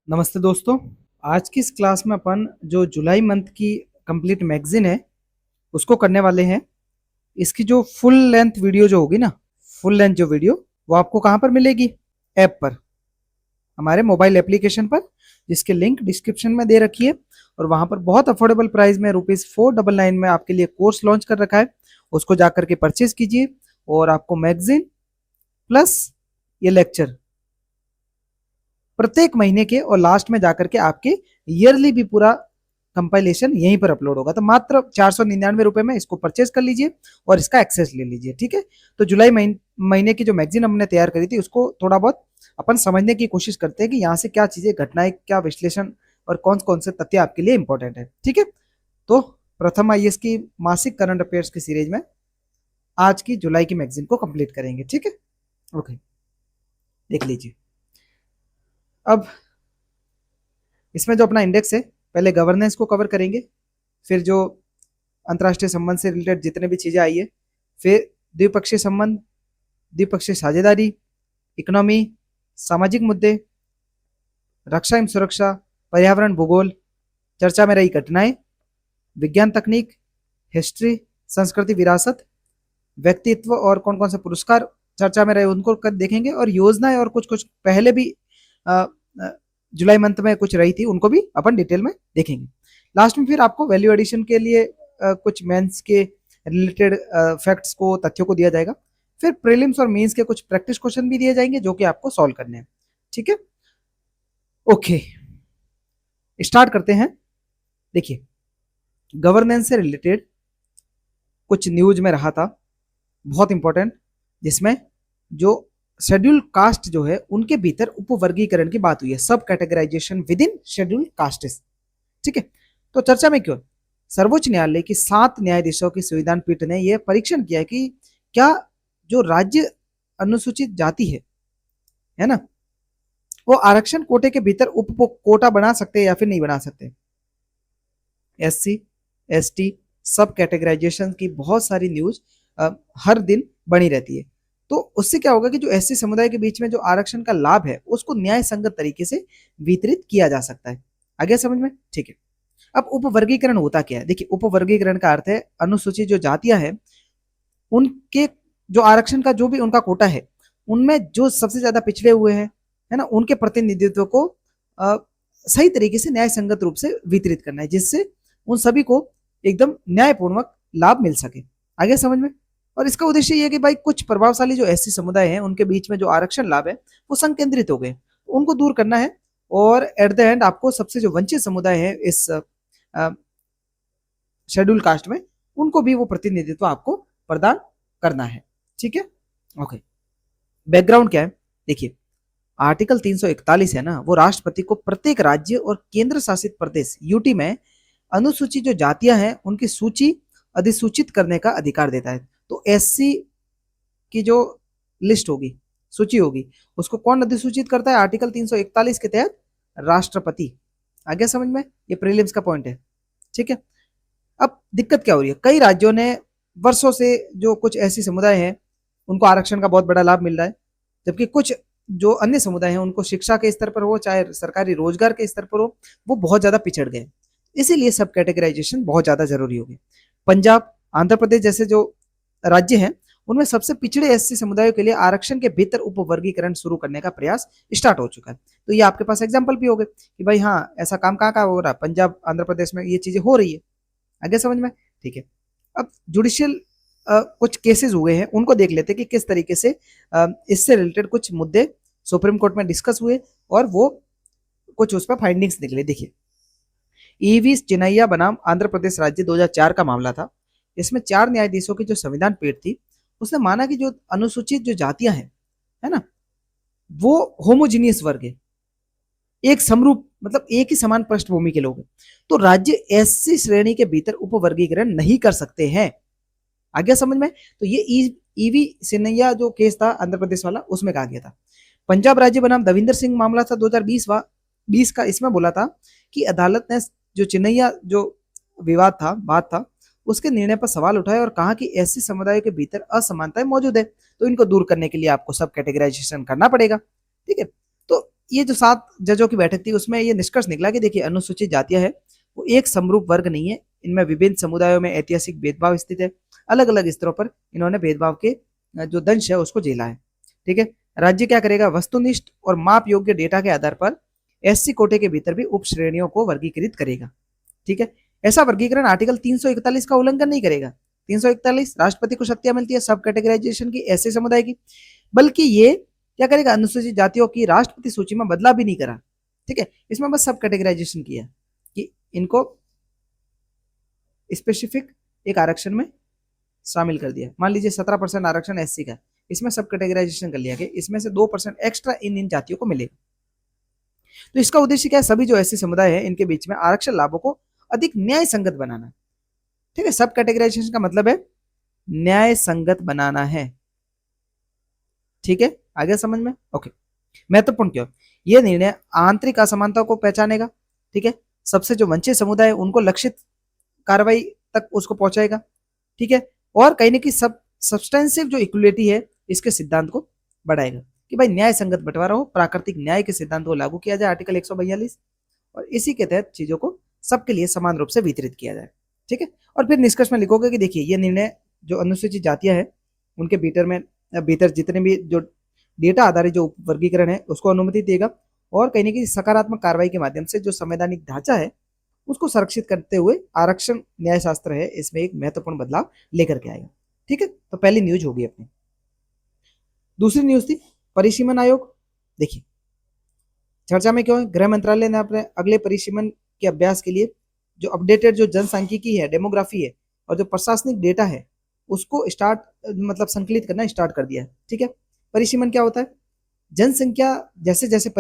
नमस्ते दोस्तों। आज की इस क्लास में अपन जो जुलाई मंथ की कंप्लीट मैगज़ीन है, उसको करने वाले हैं। इसकी जो फुल लेंथ वीडियो जो होगी ना, फुल लेंथ जो वीडियो, वो आपको कहाँ पर मिलेगी? ऐप पर, हमारे मोबाइल एप्लीकेशन पर, जिसकी लिंक डिस्क्रिप्शन में दे रखी है। और वहाँ पर बहुत अफोर्डेबल प्राइस में ₹499 में आपके लिए कोर्स लॉन्च कर रखा है। उसको जाकर के परचेज़ कीजिए और आपको मैगज़ीन प्लस ये लेक्चर प्रत्येक महीने के और लास्ट में जाकर के आपके ईयरली भी पूरा कंपाइलेशन यहीं पर अपलोड होगा। तो मात्र ₹499 में इसको परचेज कर लीजिए और इसका एक्सेस ले लीजिए। ठीक है, तो जुलाई महीने की जो मैगजीन हमने तैयार करी थी, उसको थोड़ा बहुत अपन समझने की कोशिश करते हैं कि यहाँ से क्या चीजें, घटनाएं, क्या विश्लेषण और कौन कौन से तथ्य आपके लिए इंपॉर्टेंट है। ठीक है, तो प्रथम आईएएस की मासिक करंट अफेयर्स की सीरीज में आज की जुलाई की मैगजीन को कंप्लीट करेंगे। ठीक है, ओके, देख लीजिए। अब इसमें जो अपना इंडेक्स है, पहले गवर्नेंस को कवर करेंगे, फिर जो अंतर्राष्ट्रीय संबंध से रिलेटेड जितने भी चीज़ें आई है, फिर द्विपक्षीय संबंध, द्विपक्षीय साझेदारी, इकोनॉमी, सामाजिक मुद्दे, रक्षा एवं सुरक्षा, पर्यावरण, भूगोल, चर्चा में रही घटनाएं, विज्ञान तकनीक, हिस्ट्री, संस्कृति विरासत, व्यक्तित्व और कौन कौन से पुरस्कार चर्चा में रहे उनको देखेंगे, और योजनाएं और कुछ कुछ पहले भी अ, अ, जुलाई मंथ में कुछ रही थी, उनको भी अपन डिटेल में देखेंगे। लास्ट में फिर आपको वैल्यू एडिशन के लिए कुछ मेंस के रिलेटेड फैक्ट्स को, तथ्यों को दिया जाएगा। फिर प्रीलिम्स और मेंस के कुछ प्रैक्टिस क्वेश्चन भी दिए जाएंगे जो कि आपको सॉल्व करने हैं। ठीक है, ओके, स्टार्ट करते हैं। देखिए, गवर्नेंस से रिलेटेड कुछ न्यूज में रहा था, बहुत इंपॉर्टेंट, जिसमें जो शेड्यूल कास्ट जो है उनके भीतर उपवर्गीकरण की बात हुई है, subcategorization within schedule castes. ठीक है, तो चर्चा में क्यों? सर्वोच्च न्यायालय की 7 न्यायाधीशों की संविधान पीठ ने यह परीक्षण किया कि क्या जो राज्य अनुसूचित जाति है ना, वो आरक्षण कोटे के भीतर उप कोटा बना सकते हैं या फिर नहीं बना सकते। एससी, एसटी, सब कैटेगराइजेशन की बहुत सारी न्यूज हर दिन बनी रहती है। तो उससे क्या होगा कि जो एससी समुदाय के बीच में जो आरक्षण का लाभ है, उसको न्याय संगत तरीके से वितरित किया जा सकता है। आगे समझ में? ठीक है, अब उपवर्गीकरण होता क्या है? देखिए, उपवर्गीकरण का अर्थ है अनुसूचित जो जातियां हैं, उनके जो आरक्षण का जो भी उनका कोटा है, उनमें जो सबसे ज्यादा पिछड़े हुए हैं, है ना, उनके प्रतिनिधित्व को अ, सही तरीके से न्याय संगत रूप से वितरित करना है, जिससे उन सभी को एकदम न्यायपूर्वक लाभ मिल सके। आगे समझ में? और इसका उद्देश्य ये है कि भाई कुछ प्रभावशाली जो एससी समुदाय है, उनके बीच में जो आरक्षण लाभ है वो संकेंद्रित हो गए, उनको दूर करना है। और एट द एंड आपको सबसे जो वंचित समुदाय है इस शेड्यूल कास्ट में, उनको भी वो प्रतिनिधित्व आपको प्रदान करना है। ठीक है, ओके, बैकग्राउंड क्या है? देखिए, आर्टिकल 341 है ना, वो राष्ट्रपति को प्रत्येक राज्य और केंद्र शासित प्रदेश यूटी में अनुसूचित जो जातियां हैं उनकी सूची अधिसूचित करने का अधिकार देता है। तो एससी की जो लिस्ट होगी, सूची होगी, उसको कौन अधिसूचित करता है? आर्टिकल 341 के तहत राष्ट्रपति। आगे समझ में? ये प्रीलिम्स का पॉइंट है। ठीक है, अब दिक्कत क्या हो रही है? कई राज्यों ने वर्षों से, जो कुछ ऐसी समुदाय हैं उनको आरक्षण का बहुत बड़ा लाभ मिल रहा है, जबकि कुछ जो अन्य समुदाय हैं उनको शिक्षा के स्तर पर हो चाहे सरकारी रोजगार के स्तर पर हो, वो बहुत ज्यादा पिछड़ गए। इसीलिए सब कैटेगराइजेशन बहुत ज्यादा जरूरी होगी। पंजाब, आंध्र प्रदेश जैसे जो राज्य हैं, उनमें सबसे पिछड़े एससी समुदायों के लिए आरक्षण के भीतर उपवर्गीकरण शुरू करने का प्रयास स्टार्ट हो चुका है। तो ये आपके पास एग्जाम्पल भी हो गए कि भाई हाँ, ऐसा काम कहाँ कहाँ हो रहा है, पंजाब, आंध्र प्रदेश में ये चीजें हो रही है। आगे समझ में? ठीक है, अब जुडिशियल कुछ केसेस हुए हैं, उनको देख लेते हैं कि किस तरीके से इससे रिलेटेड कुछ मुद्दे सुप्रीम कोर्ट में डिस्कस हुए और वो कुछ उस पर फाइंडिंग्स निकले। देखिए, ईवी चिन्नैया बनाम आंध्र प्रदेश राज्य 2004 का मामला था। इसमें 4 न्यायाधीशों की जो संविधान पीठ थी, उसने माना कि जो अनुसूचित जो जातियां हैं, है ना, वो होमोजीनियस वर्ग है, एक समरूप, मतलब एक ही समान पृष्ठभूमि के लोग हैं। तो राज्य ऐसी श्रेणी के भीतर उपवर्गीकरण नहीं कर सकते हैं। आ गया समझ में? तो ये ईवी सिन्नैया जो केस था आंध्र प्रदेश वाला, उसमें कहा गया था। पंजाब राज्य बनाम दविंदर सिंह मामला था 2020 का, इसमें बोला था कि अदालत ने जो चिन्नैया जो विवाद था, बात था, उसके निर्णय पर सवाल उठाया और कहा कि ऐसे समुदायों के भीतर असमानताएं मौजूद है, तो इनको दूर करने के लिए आपको सब कैटेगराइजेशन करना पड़ेगा। ठीक है, तो ये जो 7 जजों की बैठक थी उसमें ये निष्कर्ष निकला कि देखिए अनुसूचित जातियां है वो एक समरूप वर्ग नहीं है, इनमें विभिन्न समुदायों में ऐतिहासिक भेदभाव स्थित है, अलग अलग स्तरों पर इन्होंने भेदभाव के जो दंश है उसको झेला है। ठीक है, राज्य क्या करेगा, वस्तुनिष्ठ और माप योग्य डेटा के आधार पर एससी कोटे के भीतर भी उप श्रेणियों को वर्गीकृत करेगा। ठीक है, ऐसा वर्गीकरण आर्टिकल 341 का उल्लंघन नहीं करेगा। 341 राष्ट्रपति को शक्तियां मिलती है सब कैटेगराइजेशन की ऐसे समुदाय की, बल्कि ये क्या करेगा, अनुसूचित जातियों की राष्ट्रपति सूची में बदलाव भी नहीं करा। ठीक है, इसमें बस सब कैटेगराइजेशन किया कि इनको स्पेसिफिक एक आरक्षण में शामिल कर दिया। मान लीजिए 17% आरक्षण एससी का, इसमें सब कैटेगराइजेशन कर लिया कि इसमें से 2% एक्स्ट्रा इन जातियों को मिलेगा। तो इसका उद्देश्य क्या है, सभी जो ऐसे समुदाय है इनके बीच में आरक्षण लाभों को अधिक न्याय संगत बनाना। ठीक है, सब कैटेगराइजेशन का मतलब है न्याय संगत बनाना है। ठीक है, आगे समझ में? ओके, महत्वपूर्ण क्यों, यह निर्णय आंतरिक असमानता को पहचानेगा। ठीक है, सबसे जो वंचित समुदाय है उनको लक्षित कार्रवाई तक उसको पहुंचाएगा। ठीक है, और कहीं ना कहीं सब सब्सटेंसिव जो इक्वलिटी है इसके सिद्धांत को बढ़ाएगा कि भाई न्याय संगत बंटवारा हो, प्राकृतिक न्याय के सिद्धांत को लागू किया जाए आर्टिकल 142, और इसी के तहत चीजों को सबके लिए समान रूप से वितरित किया जाए। ठीक है, और फिर निष्कर्ष में लिखोगे कि देखिए ये निर्णय जो अनुसूचित जातियां हैं उनके भीतर जितने भी जो डेटा आधारित जो वर्गीकरण है उसको अनुमति देगा, और कहीं ना कहीं सकारात्मक कार्रवाई के माध्यम से जो संवैधानिक ढांचा है उसको संरक्षित करते हुए आरक्षण न्यायशास्त्र है इसमें एक महत्वपूर्ण बदलाव लेकर के आएगा। ठीक है, तो पहली न्यूज होगी अपनी। दूसरी न्यूज थी परिसीमन आयोग। देखिए चर्चा में क्यों है, गृह मंत्रालय ने अपने अगले परिसीमन के अभ्यास के लिए जो अपडेटेड जो जनसांख्यिकी है, डेमोग्राफी है, और जो प्रशासनिक डेटा है उसको स्टार्ट मतलब संकलित करना स्टार्ट कर दिया है। ठीक है, परिसीमन क्या होता है, जनसंख्या जैसे जैसे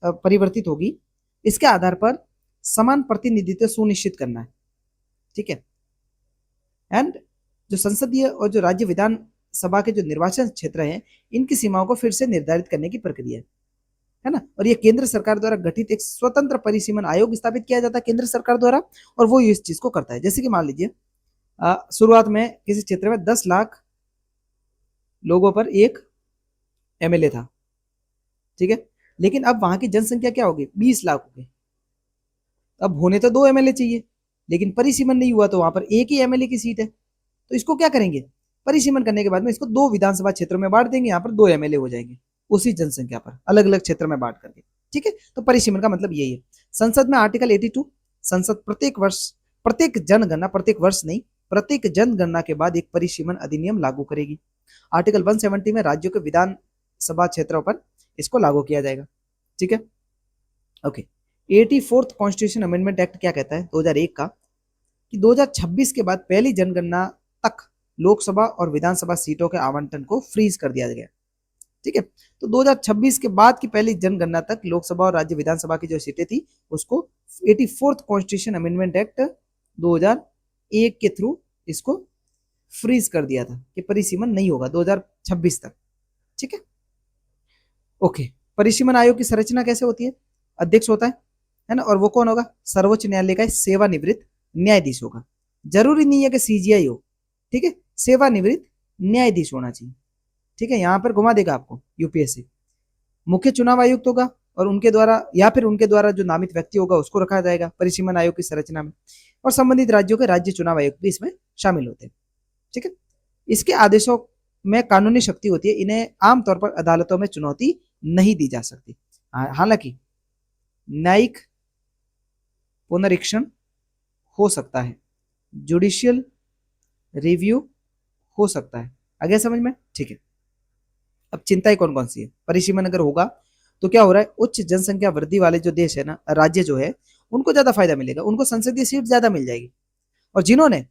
परिवर्तित होगी इसके आधार पर समान प्रतिनिधित्व सुनिश्चित करना है। ठीक है, एंड जो संसदीय और जो राज्य विधान सभा के जो निर्वाचन क्षेत्र हैं इनकी सीमाओं को फिर से निर्धारित करने की प्रक्रिया है ना, और ये केंद्र सरकार द्वारा गठित एक स्वतंत्र परिसीमन आयोग स्थापित किया जाता है केंद्र सरकार द्वारा, और वो इस चीज को करता है। जैसे कि मान लीजिए शुरुआत में किसी क्षेत्र में 10 लाख लोगों पर एक एमएलए था। ठीक है, लेकिन अब वहां की जनसंख्या क्या होगी, 20 लाख हो गई। अब होने तो 2 एमएलए चाहिए, लेकिन परिसीमन नहीं हुआ तो वहां पर एक ही एमएलए की सीट है। तो इसको क्या करेंगे, परिसीमन करने के बाद में इसको 2 विधानसभा क्षेत्रों में बांट देंगे, यहाँ पर 2 एमएलए हो जाएंगे उसी जनसंख्या पर अलग अलग क्षेत्र में बांट करके। ठीक है, तो परिसीमन का मतलब यही है। संसद में आर्टिकल 82, संसद प्रत्येक जनगणना, प्रत्येक वर्ष नहीं, प्रत्येक जनगणना के बाद एक परिसीमन अधिनियम लागू करेगी। आर्टिकल 170 में राज्यों के विधानसभा क्षेत्रों पर इसको लागू किया जाएगा। ठीक है, okay. 84th constitution amendment act क्या कहता है 2001 का, कि 2026 के बाद पहली जनगणना तक लोकसभा और विधानसभा सीटों के आवंटन को फ्रीज कर दिया गया। ठीक है, तो 2026 के बाद की पहली जनगणना तक लोकसभा और राज्य विधानसभा की जो सीटें थी उसको 84th कॉन्स्टिट्यूशन अमेंडमेंट एक्ट 2001 के थ्रू इसको फ्रीज कर दिया था कि परिसीमन नहीं होगा 2026 तक। ठीक है, ओके। परिसीमन आयोग की संरचना कैसे होती है, अध्यक्ष होता है ना, और वो कौन होगा, सर्वोच्च न्यायालय का सेवानिवृत्त न्यायाधीश होगा। जरूरी नहीं है कि सीजीआई हो। ठीक है, सेवानिवृत्त न्यायाधीश होना चाहिए। ठीक है, यहां पर घुमा देगा आपको यूपीएससी। मुख्य चुनाव आयुक्त होगा और उनके द्वारा या फिर उनके द्वारा जो नामित व्यक्ति होगा उसको रखा जाएगा परिसीमन आयोग की संरचना में, और संबंधित राज्यों के राज्य चुनाव आयुक्त भी इसमें शामिल होते हैं। ठीक है, इसके आदेशों में कानूनी शक्ति होती है, इन्हें आमतौर पर अदालतों में चुनौती नहीं दी जा सकती। हालांकि न्यायिक पुनरीक्षण हो सकता है, जुडिशियल रिव्यू हो सकता है। आगे समझ में? ठीक है, अब चिंताएं कौन कौन सी है, परिसीमन अगर होगा तो क्या हो रहा है, उच्च जनसंख्या वृद्धि वाले जो देश है ना, राज्य जो है उनको ज्यादा फायदा मिलेगा, उनको संसदीय सीट ज्यादा मिल जाएगी, और जिन्होंने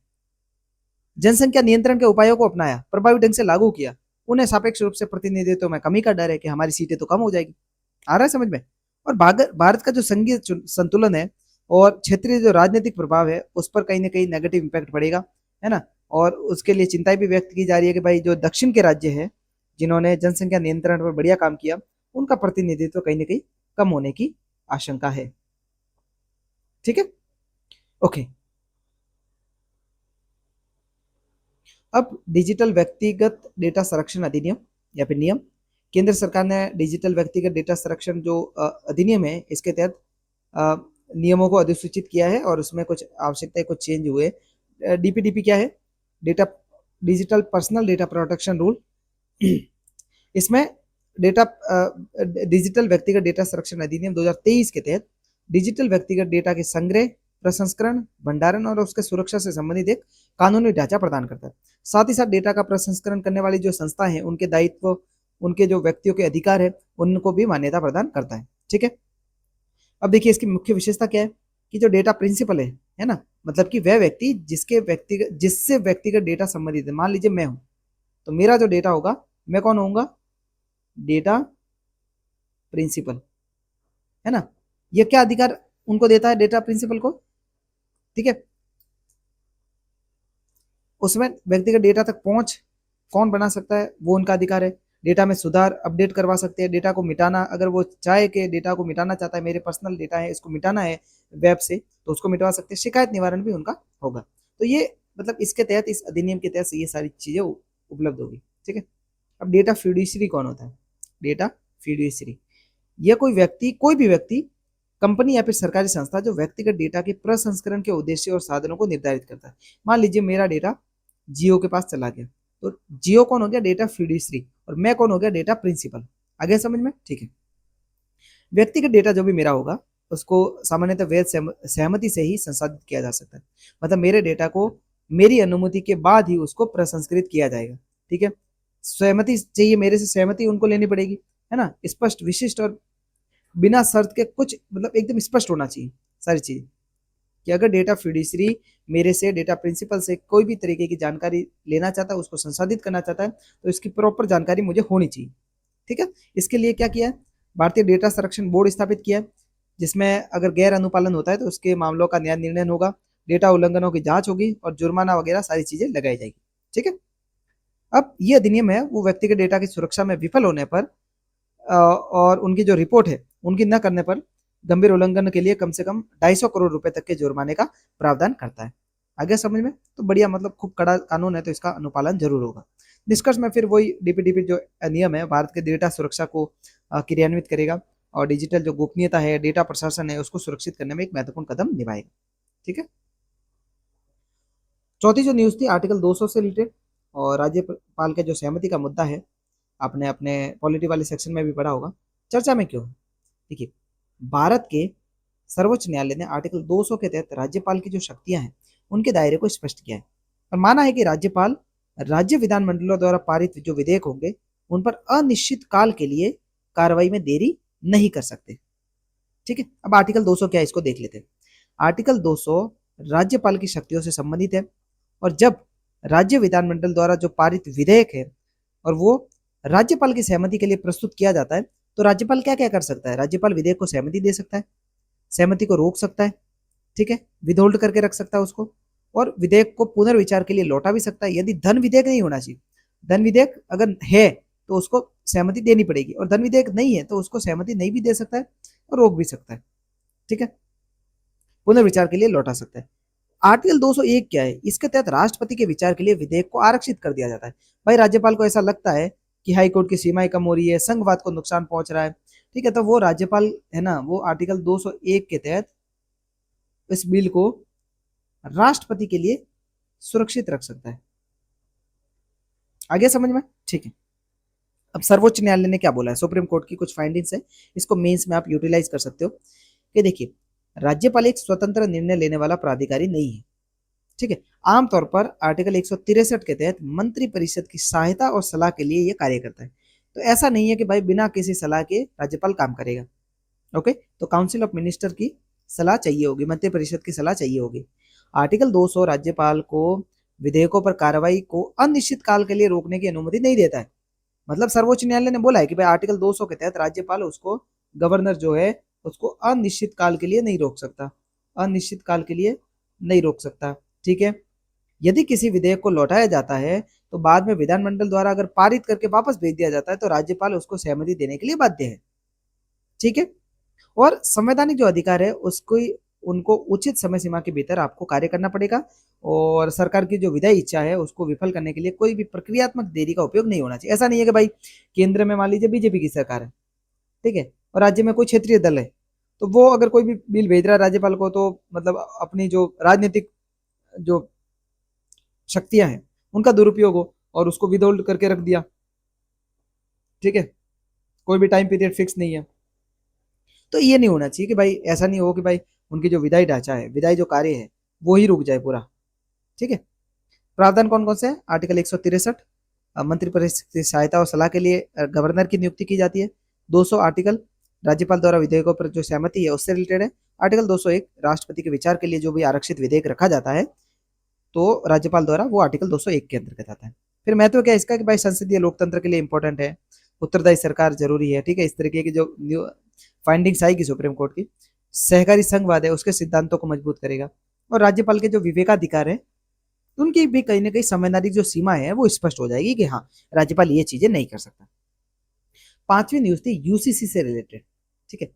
जनसंख्या नियंत्रण के उपायों को अपनाया, प्रभावी ढंग से लागू किया, उन्हें सापेक्ष रूप से प्रतिनिधित्व में कमी का डर है कि हमारी सीटें तो कम हो जाएगी। आ रहा है समझ में? और भारत का जो संघीय संतुलन है और क्षेत्रीय जो राजनीतिक प्रभाव है उस पर कहीं ना कहीं नेगेटिव इंपैक्ट पड़ेगा, है ना, और उसके लिए चिंताएं भी व्यक्त की जा रही है कि भाई जो दक्षिण के राज्य है जिन्होंने जनसंख्या नियंत्रण पर बढ़िया काम किया उनका प्रतिनिधित्व कहीं ना कहीं कम होने की आशंका है। ठीक है, ओके। अब डिजिटल व्यक्तिगत डेटा संरक्षण अधिनियम या फिर नियम, केंद्र सरकार ने डिजिटल व्यक्तिगत डेटा संरक्षण जो अधिनियम है, इसके तहत नियमों को अधिसूचित किया है और उसमें कुछ आवश्यकताएं, कुछ चेंज हुए। डीपीडीपी क्या है? Data digital personal data protection rule. इसमें डेटा डिजिटल व्यक्तिगत डेटा संरक्षण अधिनियम 2023 के तहत डिजिटल व्यक्तिगत डेटा के संग्रह, प्रसंस्करण, भंडारण और उसके सुरक्षा से संबंधित एक कानूनी ढांचा प्रदान करता है। साथ ही साथ डेटा का प्रसंस्करण करने वाली जो संस्थाएं हैं, उनके दायित्व, उनके जो व्यक्तियों के अधिकार है, उनको भी मान्यता प्रदान करता है। ठीक है। अब देखिए इसकी मुख्य विशेषता क्या है कि जो डेटा प्रिंसिपल है ना, मतलब कि वह व्यक्ति जिससे व्यक्तिगत डेटा संबंधित है। मान लीजिए मैं हूं, तो मेरा जो डेटा होगा, मैं कौन होऊंगा? डेटा प्रिंसिपल, है ना। ये क्या अधिकार उनको देता है डेटा प्रिंसिपल को? ठीक है, उसमें व्यक्तिगत डेटा तक पहुंच कौन बना सकता है, वो उनका अधिकार है। डेटा में सुधार, अपडेट करवा सकते हैं। डेटा को मिटाना, अगर वो चाहे कि डेटा को मिटाना चाहता है, मेरे पर्सनल डेटा है इसको मिटाना है वेब से, तो उसको मिटवा सकते हैं। शिकायत निवारण भी उनका होगा। तो ये मतलब इसके तहत, इस अधिनियम के तहत ये सारी चीजें उपलब्ध होगी। ठीक है। अब डेटा फ्यूडिशरी कौन होता है? डेटा फ्यूडिशरी, यह कोई भी व्यक्ति, कंपनी या फिर सरकारी संस्था जो व्यक्तिगत डेटा के प्रसंस्करण के उद्देश्य और साधनों को निर्धारित करता है। मान लीजिए मेरा डेटा जियो के पास चला गया, तो जियो कौन हो गया? डेटा फ्यूडिशरी, और मैं कौन हो गया? Data principal. आगे समझ में? ठीक है। व्यक्तिगत डेटा जो भी मेरा होगा, उसको सामान्यतः वैध सहमति से ही संसाधित किया जा सकता है। मतलब मेरे डेटा को मेरी अनुमति के बाद ही उसको प्रसंस्कृत किया जाएगा। ठीक है। सहमति चाहिए, मेरे से सहमति उनको लेनी पड़ेगी, है ना। स्पष्ट, विशिष्ट और बिना शर्त के, कुछ मतलब एकदम स्पष्ट होना चाहिए सारी चीज, कि अगर डेटा फ्यूडिशरी मेरे से, डेटा प्रिंसिपल से कोई भी तरीके की जानकारी लेना चाहता है, उसको संसाधित करना चाहता है, तो इसकी प्रॉपर जानकारी मुझे होनी चाहिए। ठीक है। इसके लिए क्या किया है? भारतीय डेटा संरक्षण बोर्ड स्थापित किया है, जिसमें अगर गैर अनुपालन होता है तो उसके मामलों का न्याय निर्णय होगा, डेटा उल्लंघनों की जांच होगी और जुर्माना वगैरह सारी चीजें लगाई जाएगी। ठीक है। अब ये अधिनियम है वो व्यक्तिगत डेटा की सुरक्षा में विफल होने पर और उनकी जो रिपोर्ट है उनकी न करने पर गंभीर उल्लंघन के लिए कम से कम 250 करोड़ रुपए तक के जुर्माने का प्रावधान करता है। आगे समझ में? तो बढ़िया, मतलब खूब कड़ा कानून है, तो इसका अनुपालन जरूर होगा। निष्कर्ष में फिर वही डीपीडीपी जो नियम है भारत के डेटा सुरक्षा को क्रियान्वित करेगा और डिजिटल जो गोपनीयता है, डेटा प्रशासन है, उसको सुरक्षित करने में एक महत्वपूर्ण कदम निभाएगा। ठीक है। चौथी जो न्यूज थी आर्टिकल 200 से रिलेटेड, और राज्यपाल के जो सहमति का मुद्दा है, आपने अपने पॉलिटी वाले सेक्शन में भी पढ़ा होगा। चर्चा में क्यों? देखिए, भारत के सर्वोच्च न्यायालय ने आर्टिकल 200 के तहत राज्यपाल की जो शक्तियां हैं, उनके दायरे को स्पष्ट किया है और माना है कि राज्यपाल राज्य विधानमंडलों द्वारा पारित जो विधेयक होंगे, उन पर अनिश्चित काल के लिए कार्रवाई में देरी नहीं कर सकते। ठीक है। अब आर्टिकल 200 क्या है, इसको देख लेते हैं। आर्टिकल 200 राज्यपाल की शक्तियों से संबंधित है, और जब राज्य विधानमंडल द्वारा जो पारित विधेयक है और वो राज्यपाल की सहमति के लिए प्रस्तुत किया जाता है, तो राज्यपाल क्या क्या कर सकता है? राज्यपाल विधेयक को सहमति दे सकता है, सहमति को रोक सकता है, ठीक है, विदहोल्ड करके रख सकता है उसको, और विधेयक को पुनर्विचार के लिए लौटा भी सकता है। यदि धन विधेयक नहीं होना चाहिए, धन विधेयक अगर है तो उसको सहमति देनी पड़ेगी, और धन विधेयक नहीं है तो उसको सहमति नहीं भी दे सकता है और रोक भी सकता है। ठीक है, पुनर्विचार के लिए लौटा सकता है। आर्टिकल 201 क्या है? इसके तहत राष्ट्रपति के विचार के लिए विधेयक को आरक्षित कर दिया जाता है। भाई राज्यपाल को ऐसा लगता है कि हाई कोर्ट की सीमाएं कम हो रही है, संघवाद को नुकसान पहुंच रहा है, ठीक है, तो वो राज्यपाल है ना, वो आर्टिकल 201 के तहत इस बिल को राष्ट्रपति के लिए सुरक्षित रख सकता है। आगे समझ में? ठीक है। अब सर्वोच्च न्यायालय ने क्या बोला है, सुप्रीम कोर्ट की कुछ फाइंडिंग्स है, इसको मेंस में आप यूटिलाइज कर सकते हो। कि देखिए, राज्यपाल एक स्वतंत्र निर्णय लेने वाला प्राधिकारी नहीं है। ठीक है। आमतौर पर आर्टिकल 163 के तहत मंत्री परिषद की सहायता और सलाह के लिए यह कार्य करता है। तो ऐसा नहीं है कि भाई बिना किसी सलाह के राज्यपाल काम करेगा। ओके, तो काउंसिल ऑफ मिनिस्टर की सलाह चाहिए होगी, मंत्री परिषद की सलाह चाहिए होगी। आर्टिकल 200 राज्यपाल को विधेयकों पर कार्रवाई को अनिश्चित काल के लिए रोकने की अनुमति नहीं देता है। मतलब सर्वोच्च न्यायालय ने बोला है कि भाई आर्टिकल 200 के तहत राज्यपाल उसको, गवर्नर जो है उसको अनिश्चित काल के लिए नहीं रोक सकता, अनिश्चित काल के लिए नहीं रोक सकता। ठीक है। यदि किसी विधेयक को लौटाया जाता है तो बाद में विधानमंडल द्वारा अगर पारित करके वापस भेज दिया जाता है तो राज्यपाल उसको सहमति देने के लिए बाध्य है। ठीक है। और संवैधानिक जो अधिकार है उसको उनको उचित समय सीमा के भीतर आपको कार्य करना पड़ेगा और सरकार की जो विधायी इच्छा है उसको विफल करने के लिए कोई भी प्रक्रियात्मक देरी का उपयोग नहीं होना चाहिए। ऐसा नहीं है कि भाई केंद्र में मान लीजिए बीजेपी की सरकार है, ठीक है, और राज्य में कोई क्षेत्रीय दल है, तो वो अगर कोई भी बिल भेज रहा है राज्यपाल को तो मतलब अपनी जो राजनीतिक जो शक्तियां हैं उनका दुरुपयोग हो और उसको विदहोल्ड करके रख दिया, ठीक है, कोई भी टाइम पीरियड फिक्स नहीं है। तो ये नहीं होना चाहिए कि भाई ऐसा नहीं हो कि भाई उनकी जो विधायी ढांचा है, विधायी जो कार्य है वो ही रुक जाए पूरा, ठीक है। प्रावधान कौन कौन से हैं? आर्टिकल 163 मंत्रिपरिषद की सहायता और सलाह के लिए गवर्नर की नियुक्ति की जाती है। 200 आर्टिकल राज्यपाल द्वारा विधेयकों पर जो सहमति है उससे रिलेटेड है। आर्टिकल 201 राष्ट्रपति के विचार के लिए जो भी आरक्षित विधेयक रखा जाता है तो राज्यपाल द्वारा वो आर्टिकल 201 के अंतर्गत आता है। फिर महत्व क्या है इसका कि भाई संसदीय लोकतंत्र के लिए इंपॉर्टेंट है, उत्तरदायी सरकार जरूरी है, ठीक है, इस तरीके की जो फाइंडिंग्स आएगी सुप्रीम कोर्ट की, सहकारी संघवाद है उसके सिद्धांतों को मजबूत करेगा और राज्यपाल के जो विवेकाधिकार है उनकी भी कहीं ना कहीं संवैधानिक जो सीमा है वो स्पष्ट हो जाएगी कि हाँ राज्यपाल ये चीजें नहीं कर सकता। पांचवी न्यूज थी यूसीसी से रिलेटेड, ठीक है,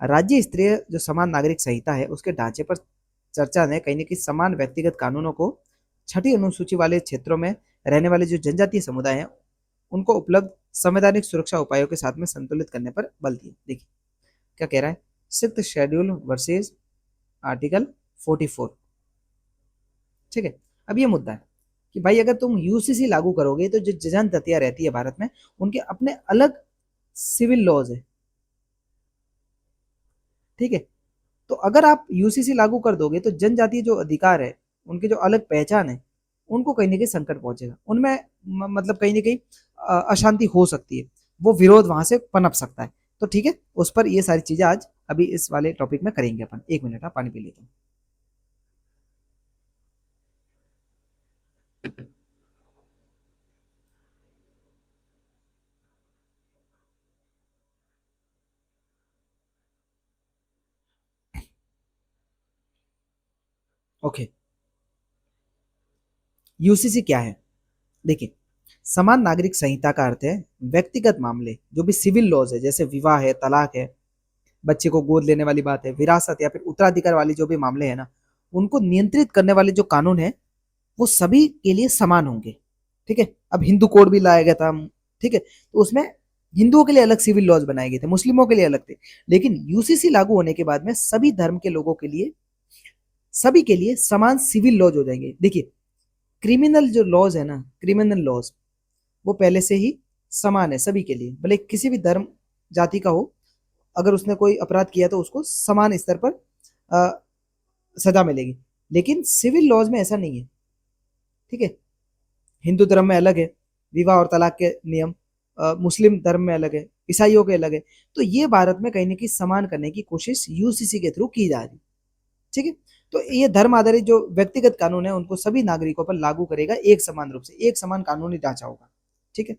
राज्य स्तरीय जो समान नागरिक संहिता है उसके ढांचे पर चर्चा ने कहीं ना कहीं समान व्यक्तिगत कानूनों को छठी अनुसूची वाले क्षेत्रों में रहने वाले जो जनजातीय समुदाय हैं उनको उपलब्ध संवैधानिक सुरक्षा उपायों के साथ में संतुलित करने पर बल दिया। देखिए क्या कह रहा है, सिक्स्थ शेड्यूल वर्सेज आर्टिकल 44, ठीक है। अब ये मुद्दा है कि भाई अगर तुम यूसीसी लागू करोगे तो जो जनजातियां रहती है भारत में उनके अपने अलग सिविल लॉज है, ठीक है, तो अगर आप यूसीसी लागू कर दोगे तो जनजातीय जो अधिकार है उनकी जो अलग पहचान है उनको कहीं ना कहीं संकट पहुंचेगा, उनमें मतलब कहीं ना कहीं अशांति हो सकती है, वो विरोध वहां से पनप सकता है। तो ठीक है, उस पर ये सारी चीजें आज अभी इस वाले टॉपिक में करेंगे अपन। एक मिनट, आप पानी पी लेते हैं। ओके, यूसीसी क्या है? देखिए, समान नागरिक संहिता का अर्थ है व्यक्तिगत मामले जो भी सिविल लॉज है जैसे विवाह है, तलाक है, बच्चे को गोद लेने वाली बात है, विरासत या फिर उत्तराधिकार वाली जो भी मामले हैं ना, उनको नियंत्रित करने वाले जो कानून है वो सभी के लिए समान होंगे, ठीक है। अब हिंदू कोड भी लाया गया था, ठीक है, तो उसमें हिंदुओं के लिए अलग सिविल लॉज बनाए गए थे, मुस्लिमों के लिए अलग थे, लेकिन यूसीसी लागू होने के बाद में सभी धर्म के लोगों के लिए, सभी के लिए समान सिविल लॉज हो जाएंगे। देखिए, क्रिमिनल जो लॉज है ना, क्रिमिनल लॉज वो पहले से ही समान है सभी के लिए, भले किसी भी धर्म जाति का हो, अगर उसने कोई अपराध किया तो उसको समान स्तर पर सजा मिलेगी। लेकिन सिविल लॉज में ऐसा नहीं है, ठीक है, हिंदू धर्म में अलग है विवाह और तलाक के नियम, मुस्लिम धर्म में अलग है, ईसाइयों के अलग है, तो ये भारत में कहीं ना कहीं समान करने की कोशिश यूसीसी के थ्रू की जा रही, ठीक है। तो ये धर्म आधारित जो व्यक्तिगत कानून है उनको सभी नागरिकों पर लागू करेगा एक समान रूप से, एक समान कानूनी ढांचा होगा, ठीक है।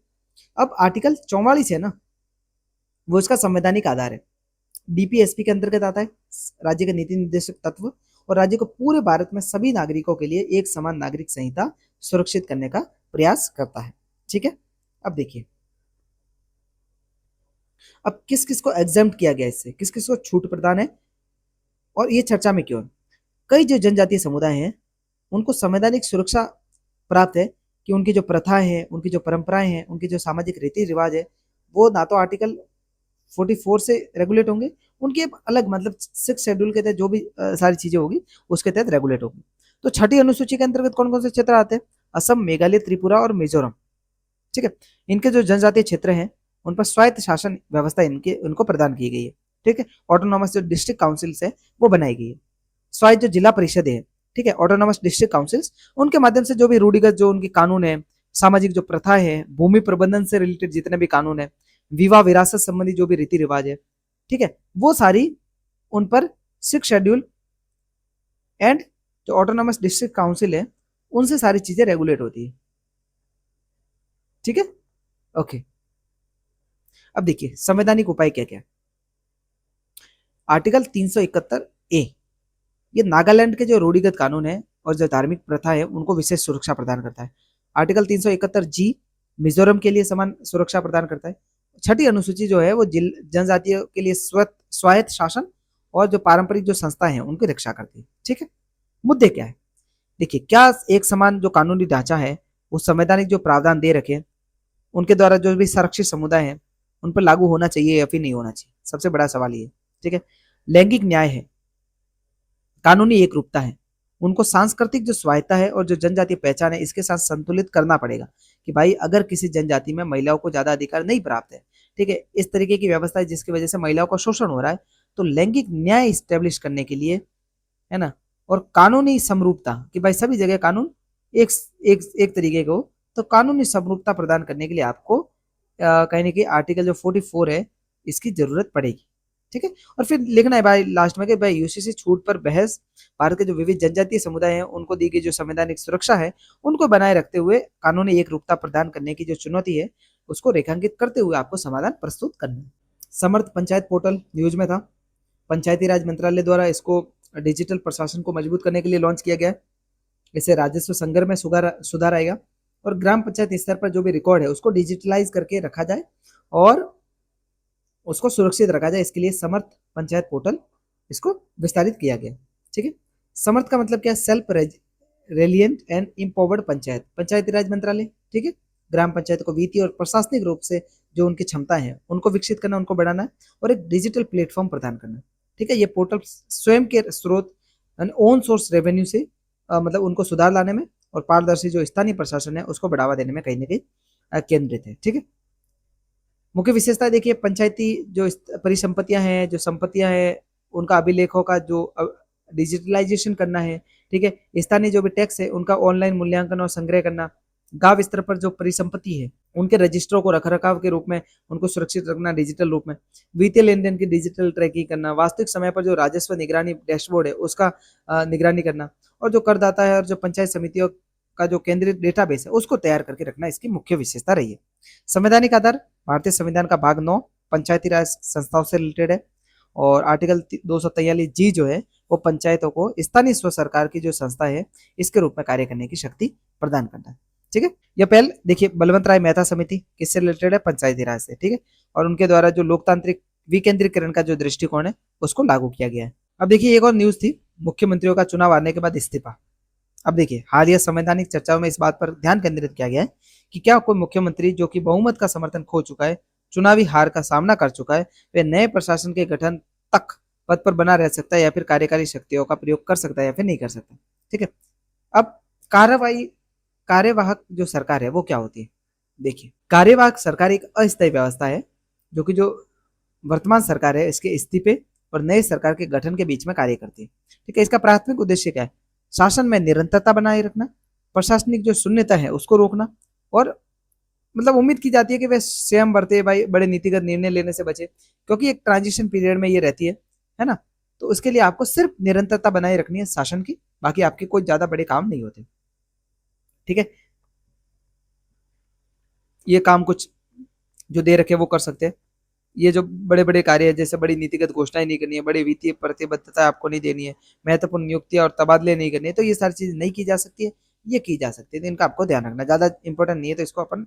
अब आर्टिकल 44 है ना, वो इसका संवैधानिक आधार है, डीपीएसपी के अंतर्गत आता है, राज्य के नीति निर्देशक तत्व, और राज्य को पूरे भारत में सभी नागरिकों के लिए एक समान नागरिक संहिता सुरक्षित करने का प्रयास करता है, ठीक है। अब देखिए, अब किस किस को एग्जाम्प्ट किया गया, इससे किस किस को छूट प्रदान है और ये चर्चा में क्यों है? कई जो जनजातीय समुदाय हैं उनको संवैधानिक सुरक्षा प्राप्त है कि उनकी जो प्रथाएं हैं, उनकी जो परंपराएं हैं, उनकी जो सामाजिक रीति रिवाज है वो ना तो आर्टिकल 44 से रेगुलेट होंगे, उनके अलग मतलब 6 शेड्यूल के तहत जो भी सारी चीजें होगी उसके तहत रेगुलेट होगी। तो छठी अनुसूची के अंतर्गत कौन कौन से क्षेत्र आते हैं? असम, मेघालय, त्रिपुरा और मिजोरम, ठीक है। इनके जो जनजातीय क्षेत्र हैं उन पर स्वायत्त शासन व्यवस्था इनके उनको प्रदान की गई है, ठीक है। ऑटोनॉमस जो डिस्ट्रिक्ट काउंसिल्स है वो बनाई गई है। स्वायत्त जो जिला परिषद है, ठीक है, ऑटोनॉमस डिस्ट्रिक्ट काउंसिल्स, उनके माध्यम से जो भी रूढ़िगत जो उनकी कानून है, सामाजिक जो प्रथा है, भूमि प्रबंधन से रिलेटेड जितने भी कानून है, विवाह विरासत संबंधी जो भी रीति रिवाज है, ठीक है, वो सारी उन पर 6 शेड्यूल एंड जो ऑटोनॉमस डिस्ट्रिक्ट काउंसिल है उनसे सारी चीजें रेगुलेट होती है, ठीक है। ओके, अब देखिए संवैधानिक उपाय क्या क्या। आर्टिकल 371 ए, ये नागालैंड के जो रूढ़िगत कानून है और जो धार्मिक प्रथा है उनको विशेष सुरक्षा प्रदान करता है। आर्टिकल 371 जी मिजोरम के लिए समान सुरक्षा प्रदान करता है। छठी अनुसूची जो है वो जनजातियों के लिए स्वायत्त शासन और जो पारंपरिक जो संस्थाएं हैं उनकी रक्षा करती है। ठीक है, मुद्दे क्या है? देखिए, क्या एक समान जो कानूनी ढांचा है, वो संवैधानिक जो प्रावधान दे रखे हैं, उनके द्वारा जो भी संरक्षित समुदाय है उन पर लागू होना चाहिए या फिर नहीं होना चाहिए? सबसे बड़ा सवाल ये। ठीक है, लैंगिक न्याय है, कानूनी एक रूपता है, उनको सांस्कृतिक जो स्वायत्ता है और जो जनजातीय पहचान है इसके साथ संतुलित करना पड़ेगा कि भाई अगर किसी जनजाति में महिलाओं को ज्यादा अधिकार नहीं प्राप्त है, ठीक है, इस तरीके की व्यवस्था है जिसकी वजह से महिलाओं का शोषण हो रहा है, तो लैंगिक न्याय स्टेब्लिश करने के लिए, है ना, और कानूनी समरूपता कि भाई सभी जगह कानून एक एक एक तरीके को, तो कानूनी समरूपता प्रदान करने के लिए आपको कहीं ना कहीं आर्टिकल जो 44 है इसकी जरूरत पड़ेगी। ठीक है, और फिर लिखना है भाई लास्ट में कि भाई यूसीसी छूट पर बहस, भारत के जो विविध जनजातीय समुदाय हैं उनको दी गई जो संवैधानिक सुरक्षा है उनको बनाए रखते हुए कानूनी एक रूपता प्रदान करने की जो चुनौती है उसको रेखांकित करते हुए आपको समाधान प्रस्तुत करना है। समर्थ पंचायत पोर्टल न्यूज में था, पंचायती राज मंत्रालय द्वारा इसको डिजिटल प्रशासन को मजबूत करने के लिए लॉन्च किया गया है। इससे राजस्व संग्रह में सुधार आएगा और ग्राम पंचायत स्तर पर जो भी रिकॉर्ड है उसको डिजिटलाइज करके रखा जाए और उसको सुरक्षित रखा जाए, इसके लिए समर्थ पंचायत पोर्टल इसको विस्तारित किया गया। ठीक है, समर्थ का मतलब क्या है? सेल्फ रेलियंट एंड इम्पावर्ड पंचायत, पंचायती राज मंत्रालय। ठीक है, ग्राम पंचायत को वित्तीय और प्रशासनिक रूप से जो उनकी क्षमता है उनको विकसित करना, उनको बढ़ाना और एक डिजिटल प्लेटफॉर्म प्रदान करना। ठीक है, ये पोर्टल स्वयं के स्रोत ओन सोर्स रेवेन्यू से मतलब उनको सुधार लाने में और पारदर्शी जो स्थानीय प्रशासन है उसको बढ़ावा देने में कहीं ना कहीं केंद्रित है। ठीक है, मुख्य विशेषता देखिए, पंचायती जो परिसंपत्तियां हैं, जो संपत्तियां हैं, उनका अभिलेखों का जो डिजिटलाइजेशन करना है। ठीक है, स्थानीय जो भी टैक्स है उनका ऑनलाइन मूल्यांकन और संग्रह करना, गांव स्तर पर जो परिसंपत्ति है उनके रजिस्टरों को रखरखाव के रूप में उनको सुरक्षित रखना डिजिटल रूप में, वित्तीय लेन देन की डिजिटल ट्रैकिंग करना, वास्तविक समय पर जो राजस्व निगरानी डैशबोर्ड है उसका निगरानी करना, और जो करदाता है और जो पंचायत समितियों का जो केंद्रीय डेटाबेस है उसको तैयार करके रखना इसकी मुख्य विशेषता रही है। संवैधानिक आधार, भारतीय संविधान का भाग 9 पंचायती राज संस्थाओं से रिलेटेड है और आर्टिकल 243 जी जो है वो पंचायतों को स्थानीय स्व सरकार की जो संस्था है इसके रूप में कार्य करने की शक्ति प्रदान करता है। ठीक है, यह पहल देखिए बलवंत राय मेहता समिति किससे रिलेटेड है? पंचायती राज से। ठीक है, और उनके द्वारा जो लोकतांत्रिक विकेंद्रीकरण का जो दृष्टिकोण है उसको लागू किया गया है। अब देखिए एक और न्यूज थी, मुख्यमंत्रियों का चुनाव आने के बाद इस्तीफा। अब देखिए हालिया संवैधानिक चर्चाओं में इस बात पर ध्यान केंद्रित किया गया है कि क्या कोई मुख्यमंत्री जो कि बहुमत का समर्थन खो चुका है, चुनावी हार का सामना कर चुका है, वे नए प्रशासन के गठन तक पद पर बना रह सकता है या फिर कार्यकारी शक्तियों का प्रयोग कर सकता है या फिर नहीं कर सकता। ठीक है, अब कार्रवाई कार्यवाहक जो सरकार है वो क्या होती है? देखिए, कार्यवाहक सरकार एक अस्थायी व्यवस्था है जो कि जो वर्तमान सरकार है इसके इस्तीफे और नए सरकार के गठन के बीच में कार्य करती है। ठीक है, इसका प्राथमिक उद्देश्य क्या है? शासन में निरंतरता बनाए रखना, प्रशासनिक जो शून्यता है उसको रोकना, और मतलब उम्मीद की जाती है कि वे स्वयं बढ़ते भाई बड़े नीतिगत निर्णय लेने से बचे, क्योंकि एक ट्रांजिशन पीरियड में ये रहती है ना, तो उसके लिए आपको सिर्फ निरंतरता बनाए रखनी है शासन की, बाकी आपके कोई ज्यादा बड़े काम नहीं होते। ठीक है, ये काम कुछ जो दे रखे वो कर सकते हैं, ये जो बड़े बड़े कार्य है जैसे बड़ी नीतिगत घोषणाएं नहीं करनी है, बड़ी वित्तीय प्रतिबद्धता आपको नहीं देनी है, महत्वपूर्ण नियुक्तियां और तबादले नहीं करनी है, तो ये सारी चीज नहीं की जा सकती है, ये की जा सकती है, तो इनका आपको ध्यान रखना, ज्यादा इंपॉर्टेंट नहीं है, तो इसको अपन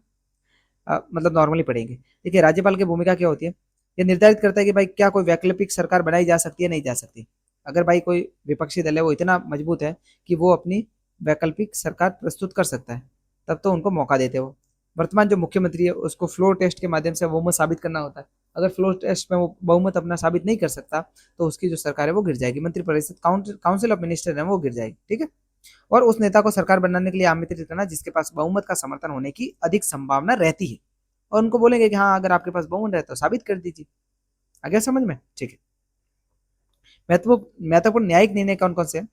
मतलब नॉर्मली पढ़ेंगे। देखिए राज्यपाल की भूमिका क्या होती है? ये निर्धारित करता है कि भाई क्या कोई वैकल्पिक सरकार बनाई जा सकती है, नहीं जा सकती। अगर भाई कोई विपक्षी दल है वो इतना मजबूत है कि वो अपनी वैकल्पिक सरकार प्रस्तुत कर सकता है, तब तो उनको मौका देते हो। वर्तमान जो मुख्यमंत्री है उसको फ्लोर टेस्ट के माध्यम से बहुमत साबित करना होता है, अगर फ्लोर टेस्ट में वो बहुमत अपना साबित नहीं कर सकता तो उसकी जो सरकार है वो गिर जाएगी, मंत्रिपरिषद काउंसिल ऑफ मिनिस्टर है वो गिर जाएगी। ठीक है, और उस नेता को सरकार बनाने के लिए आमंत्रित करना जिसके पास बहुमत का समर्थन होने की अधिक संभावना रहती है, और उनको बोलेंगे कि हाँ अगर आपके पास बहुमत है तो साबित कर दीजिए। आ गया समझ में? ठीक है, महत्वपूर्ण न्यायिक निर्णय कौन कौन से हैं?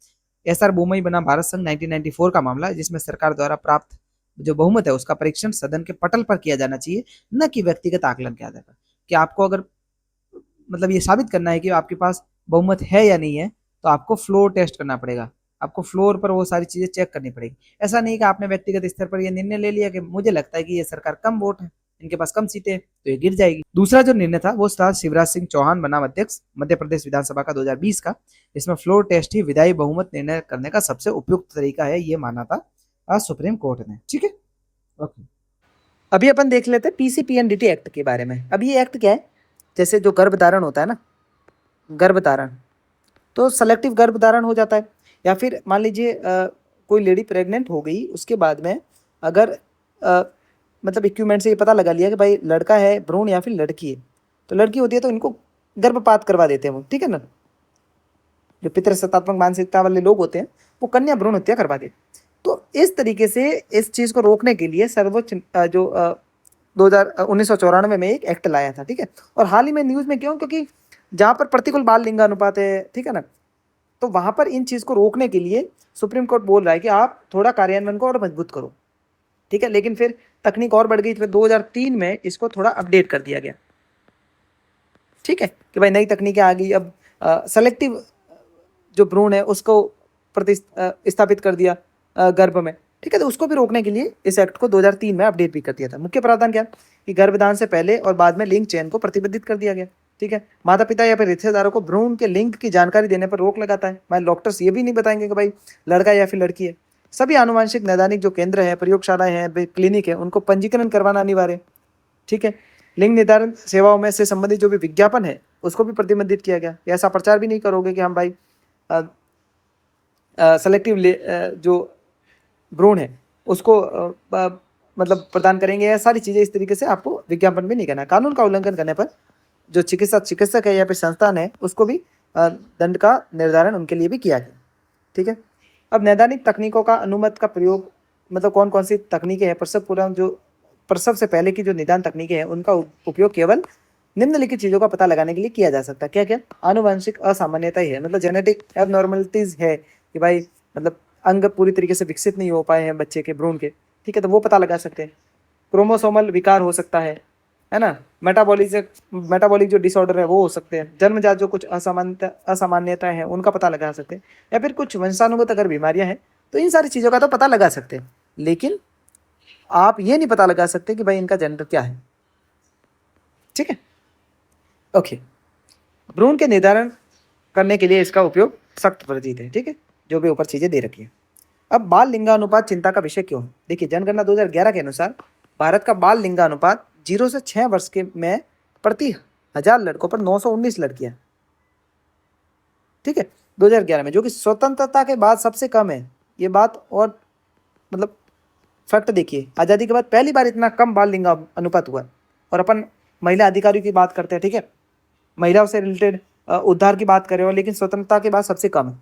एसआर बोमई बना भारत संघ 1994 का मामला है जिसमें सरकार द्वारा प्राप्त जो बहुमत है उसका परीक्षण सदन के पटल पर किया जाना चाहिए, न कि व्यक्तिगत आकलन के आधार पर। कि आपको अगर मतलब ये साबित करना है कि आपके पास बहुमत है या नहीं है तो आपको फ्लोर टेस्ट करना पड़ेगा, आपको फ्लोर पर वो सारी चीजें चेक करनी पड़ेगी। ऐसा नहीं कि आपने व्यक्तिगत स्तर पर ये निर्णय ले लिया कि मुझे लगता है कि ये सरकार कम वोट है, इनके पास कम सीटें तो ये गिर जाएगी। दूसरा जो निर्णय था वो था शिवराज सिंह चौहान बनाम अध्यक्ष मध्य प्रदेश विधानसभा का 2020 का, इसमें फ्लोर टेस्ट ही विधायी बहुमत निर्णय करने का सबसे उपयुक्त तरीका है, ये माना था सुप्रीम कोर्ट ने। ठीक है, ओके। अभी अपन देख लेते हैं पीसीपीएनडीटी एक्ट के बारे में। अब ये एक्ट क्या है? जैसे जो गर्भधारण होता है ना, गर्भधारण, तो सेलेक्टिव गर्भधारण हो जाता है। या फिर मान लीजिए कोई लेडी प्रेग्नेंट हो गई, उसके बाद में अगर मतलब इक्विपमेंट से ये पता लगा लिया कि भाई लड़का है भ्रूण या फिर लड़की है, तो लड़की होती है तो इनको गर्भपात करवा देते हैं वो, ठीक है ना। जो पितृसत्तात्मक मानसिकता वाले लोग होते हैं वो कन्या भ्रूण हत्या करवा देते। तो इस तरीके से इस चीज को रोकने के लिए सर्वोच्च जो 1994 में एक एक्ट लाया था, ठीक है। और हाल ही में न्यूज में क्यों, क्योंकि जहां पर प्रतिकूल बाल लिंगानुपात है, ठीक है ना, तो वहां पर इन चीज को रोकने के लिए सुप्रीम कोर्ट बोल रहा है कि आप थोड़ा कार्यान्वयन को और मजबूत करो, ठीक है। लेकिन फिर तकनीक और बढ़ गई, फिर 2003 में इसको थोड़ा अपडेट कर दिया गया, ठीक है, कि भाई नई तकनीकें आ गई, अब सेलेक्टिव जो भ्रूण है उसको स्थापित कर दिया गर्भ में, ठीक है। तो उसको भी रोकने के लिए इस एक्ट को 2003 में अपडेट भी कर दिया था। मुख्य प्रावधान क्या, कि गर्भदान से पहले और बाद में लिंग चयन को प्रतिबंधित कर दिया गया, ठीक है। माता पिता या फिर रिश्तेदारों को भ्रूण के लिंग की जानकारी देने पर रोक लगाता है। मान डॉक्टर्स ये भी नहीं बताएंगे कि भाई लड़का या फिर लड़की है। सभी आनुवांशिक नैदानिक जो केंद्र है, प्रयोगशालाएं हैं, क्लिनिक है, उनको पंजीकरण करवाना अनिवार्य है, ठीक है। लिंग निर्धारण सेवाओं में से संबंधित जो भी विज्ञापन है उसको भी प्रतिबंधित किया गया। ऐसा प्रचार भी नहीं करोगे कि हम भाई सेलेक्टिव जो भ्रूण है उसको मतलब प्रदान करेंगे, या सारी चीज़ें इस तरीके से आपको विज्ञापन भी नहीं करना। कानून का उल्लंघन करने पर जो चिकित्सक है या फिर संस्थान है उसको भी दंड का निर्धारण उनके लिए भी किया गया, ठीक है। अब नैदानिक तकनीकों का अनुमत का प्रयोग, मतलब कौन कौन सी तकनीकें हैं, प्रसव से पहले की जो निदान तकनीकें हैं उनका उपयोग केवल निम्नलिखित चीज़ों का पता लगाने के लिए किया जा सकता है। क्या क्या, आनुवंशिक असामान्यताएं है, मतलब जेनेटिक एबनॉर्मलिटीज है कि भाई मतलब अंग पूरी तरीके से विकसित नहीं हो पाए हैं बच्चे के भ्रूण के, ठीक है, तो वो पता लगा सकते हैं। क्रोमोसोमल विकार हो सकता है ना। मेटाबॉलिक जो डिसऑर्डर है वो हो सकते हैं। जन्मजात जो कुछ असामान्यताएं हैं उनका पता लगा सकते हैं, या फिर कुछ वंशानुगत अगर बीमारियां हैं तो इन सारी चीज़ों का तो पता लगा सकते हैं। लेकिन आप ये नहीं पता लगा सकते कि भाई इनका जेंडर क्या है, ठीक है। ओके, भ्रूण के निर्धारण करने के लिए इसका उपयोग सख्त वर्जित है, ठीक है, जो भी ऊपर चीजें दे रखी है। अब बाल लिंगानुपात चिंता का विषय क्यों है? देखिए, जनगणना 2011 के अनुसार भारत का बाल लिंगानुपात 0 से 6 वर्ष के में प्रति 1000 लड़कों पर 919 लड़कियां, ठीक है, 2011 में, जो कि स्वतंत्रता के बाद सबसे कम है। ये बात और मतलब फैक्ट देखिए, आज़ादी के बाद पहली बार इतना कम बाल लिंग अनुपात हुआ। और अपन महिला अधिकारियों की बात करते हैं, ठीक है, महिलाओं से रिलेटेड उद्धार की बात करें, और लेकिन स्वतंत्रता के बाद सबसे कम है।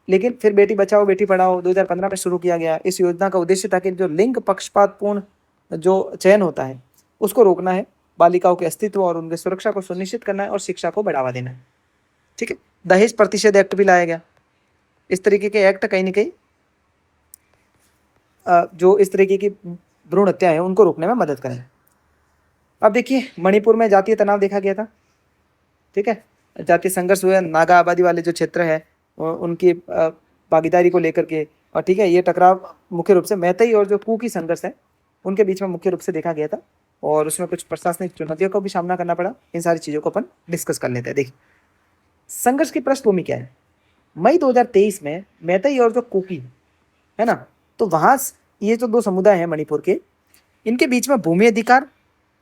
लेकिन फिर बेटी बचाओ बेटी पढ़ाओ 2015 में शुरू किया गया। इस योजना का उद्देश्य था कि जो लिंग पक्षपातपूर्ण जो चयन होता है उसको रोकना है, बालिकाओं के अस्तित्व और उनकी सुरक्षा को सुनिश्चित करना है, और शिक्षा को बढ़ावा देना है, ठीक है। दहेज प्रतिषेध एक्ट भी लाया गया। इस तरीके के एक्ट कहीं ना कहीं जो इस तरीके की भ्रूण हत्या है उनको रोकने में मदद करें। अब देखिए, मणिपुर में जातीय तनाव देखा गया था, ठीक है, जातीय संघर्ष हुए नागा आबादी वाले जो क्षेत्र है उनकी भागीदारी को लेकर के, और ठीक है, ये टकराव मुख्य रूप से मैतेई और जो कुकी संघर्ष है उनके बीच में मुख्य रूप से देखा गया था, और उसमें कुछ प्रशासनिक चुनौतियों को भी सामना करना पड़ा। इन सारी चीज़ों को अपन डिस्कस कर लेते हैं। देखिए, संघर्ष की पृष्ठभूमि क्या है। मई 2023 में मैतेई और जो कुकी है ना, तो वहाँ ये जो दो समुदाय हैं मणिपुर के, इनके बीच में भूमि अधिकार,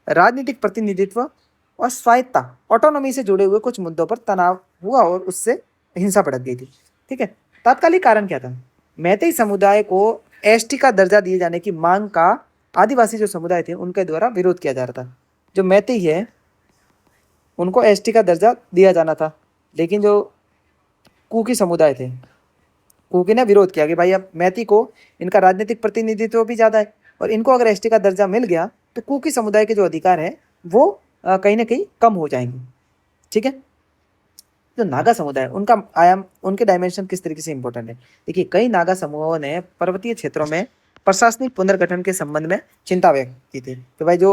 राजनीतिक प्रतिनिधित्व और स्वायत्ता ऑटोनॉमी से जुड़े हुए कुछ मुद्दों पर तनाव हुआ, और उससे हिंसा भड़क गई थी, ठीक है। तात्कालिक कारण क्या था? मैतेई समुदाय को एसटी का दर्जा दिए जाने की मांग का आदिवासी जो समुदाय थे उनके द्वारा विरोध किया जा रहा था। जो मैतेई है उनको एसटी का दर्जा दिया जाना था, लेकिन जो कुकी समुदाय थे, कुकी ने विरोध किया कि भाई अब मैती को इनका राजनीतिक प्रतिनिधित्व भी ज़्यादा है, और इनको अगर एसटी का दर्जा मिल गया तो कुकी समुदाय के जो अधिकार है वो कहीं ना कहीं कम हो जाएंगे, ठीक है। जो नागा समुदाय उनका आयाम, उनके डायमेंशन किस तरीके से इंपॉर्टेंट है। देखिए, कई नागा समूहों ने पर्वतीय क्षेत्रों में प्रशासनिक पुनर्गठन के संबंध में चिंता व्यक्त की थी कि भाई जो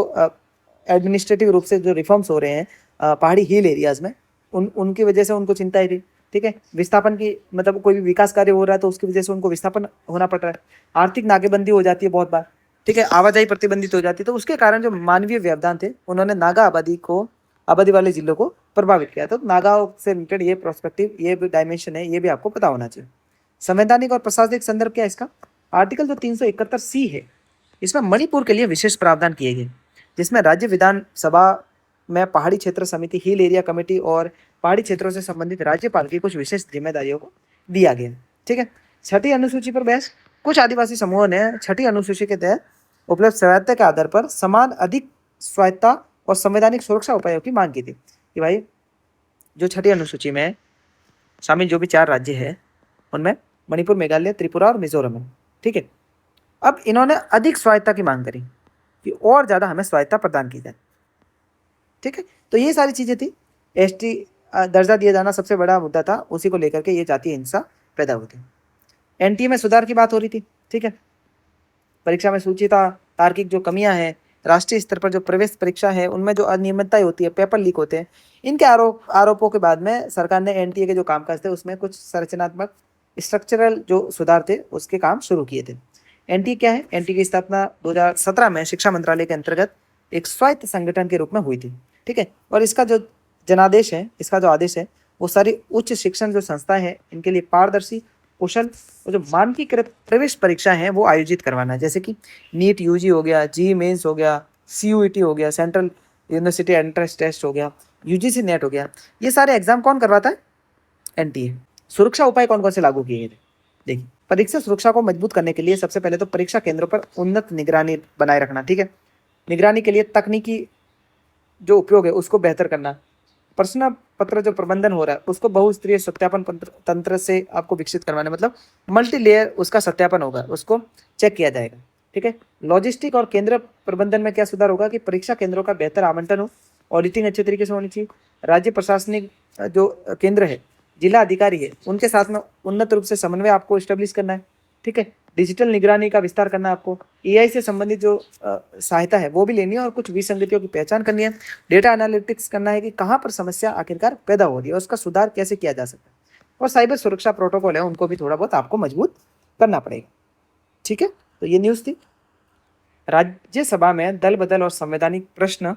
एडमिनिस्ट्रेटिव रूप से जो रिफॉर्म्स हो रहे हैं पहाड़ी हिल एरियाज में, उनकी वजह से उनको चिंता ही थी, ठीक है। विस्थापन की, मतलब कोई भी विकास कार्य हो रहा है तो उसकी वजह से उनको विस्थापन होना पड़ रहा है। आर्थिक नाकेबंदी हो जाती है बहुत बार, ठीक है, आवाजाही प्रतिबंधित हो जाती है, तो उसके कारण जो मानवीय व्यवधान थे उन्होंने नागा आबादी वाले जिलों को प्रभावित किया। तो नागाओं से रिलेटेड ये प्रोस्पेक्टिव, ये भी डायमेंशन है, ये भी आपको पता होना चाहिए। संवैधानिक और प्रशासनिक संदर्भ क्या है इसका? आर्टिकल जो 371C है, इसमें मणिपुर के लिए विशेष प्रावधान किए गए, जिसमें राज्य विधानसभा में पहाड़ी क्षेत्र समिति, हिल एरिया कमेटी और पहाड़ी क्षेत्रों से संबंधित राज्यपाल की कुछ विशेष जिम्मेदारियों को दिया गया। ठीक है, छठी अनुसूची पर बहस। कुछ आदिवासी समूहों ने छठी अनुसूची के तहत उपलब्ध स्वायत्ता के आधार पर समान अधिक स्वायत्ता और संवैधानिक सुरक्षा उपायों की मांग की थी कि भाई जो छठी अनुसूची में शामिल जो भी 4 राज्य हैं उनमें मणिपुर, मेघालय, त्रिपुरा और मिजोरम है। ठीक है, अब इन्होंने अधिक स्वायत्ता की मांग करी कि और ज्यादा हमें स्वायत्ता प्रदान की जाए। ठीक है, तो ये सारी चीजें थी। एसटी दर्जा दिया जाना सबसे बड़ा मुद्दा था, उसी को लेकर के ये जातीय हिंसा पैदा हुई थी। एनटीए में सुधार की बात हो रही थी। ठीक है, परीक्षा में सूचिता तार्किक जो कमियां हैं, राष्ट्रीय स्तर पर जो प्रवेश परीक्षा है उनमें जो अनियमितताएं होती है, पेपर लीक होते हैं, इनके आरोपों के बाद में सरकार ने एनटीए के जो कामकाज थे उसमें कुछ संरचनात्मक स्ट्रक्चरल जो सुधार थे उसके काम शुरू किए थे। एनटीए क्या है? एनटीए की स्थापना 2017 में शिक्षा मंत्रालय के अंतर्गत एक स्वायत्त संगठन के रूप में हुई थी। ठीक है, और इसका जो जनादेश है, इसका जो आदेश है वो सारी उच्च शिक्षण जो संस्थाएं हैं इनके लिए पारदर्शी, कुशल और जो मानकीकृत प्रवेश परीक्षा है वो आयोजित करवाना है। जैसे कि नीट यूजी हो गया, जी मेंस हो गया, सीयूईटी हो गया, सेंट्रल यूनिवर्सिटी एंट्रेंस टेस्ट हो गया, यूजीसी नेट हो गया, ये सारे एग्जाम कौन करवाता है? एनटीए। सुरक्षा उपाय कौन कौन से लागू किए गए थे? देखिए, परीक्षा सुरक्षा को मजबूत करने के लिए सबसे पहले तो परीक्षा केंद्रों पर उन्नत निगरानी बनाए रखना। ठीक है, निगरानी के लिए तकनीकी जो उपयोग है उसको बेहतर करना, प्रश्न पत्र जो प्रबंधन हो रहा है उसको बहुस्तरीय सत्यापन तंत्र से आपको विकसित करवाना, मतलब मल्टी लेयर उसका सत्यापन होगा, उसको चेक किया जाएगा। ठीक है, लॉजिस्टिक और केंद्र प्रबंधन में क्या सुधार होगा कि परीक्षा केंद्रों का बेहतर आवंटन हो, ऑडिटिंग अच्छे तरीके से होनी चाहिए, राज्य प्रशासनिक जो केंद्र है, जिला अधिकारी है, उनके साथ में उन्नत रूप से समन्वय आपको स्टेब्लिश करना है। ठीक है, डिजिटल निगरानी का विस्तार करना है आपको, एआई से संबंधित जो सहायता है वो भी लेनी है और कुछ विसंगतियों की पहचान करनी है, डेटा एनालिटिक्स करना है कि कहाँ पर समस्या आखिरकार पैदा हो रही है और उसका सुधार कैसे किया जा सकता है, और साइबर सुरक्षा प्रोटोकॉल है उनको भी थोड़ा बहुत आपको मजबूत करना पड़ेगा। ठीक है, तो ये न्यूज़ थी। राज्यसभा में दल बदल और संवैधानिक प्रश्न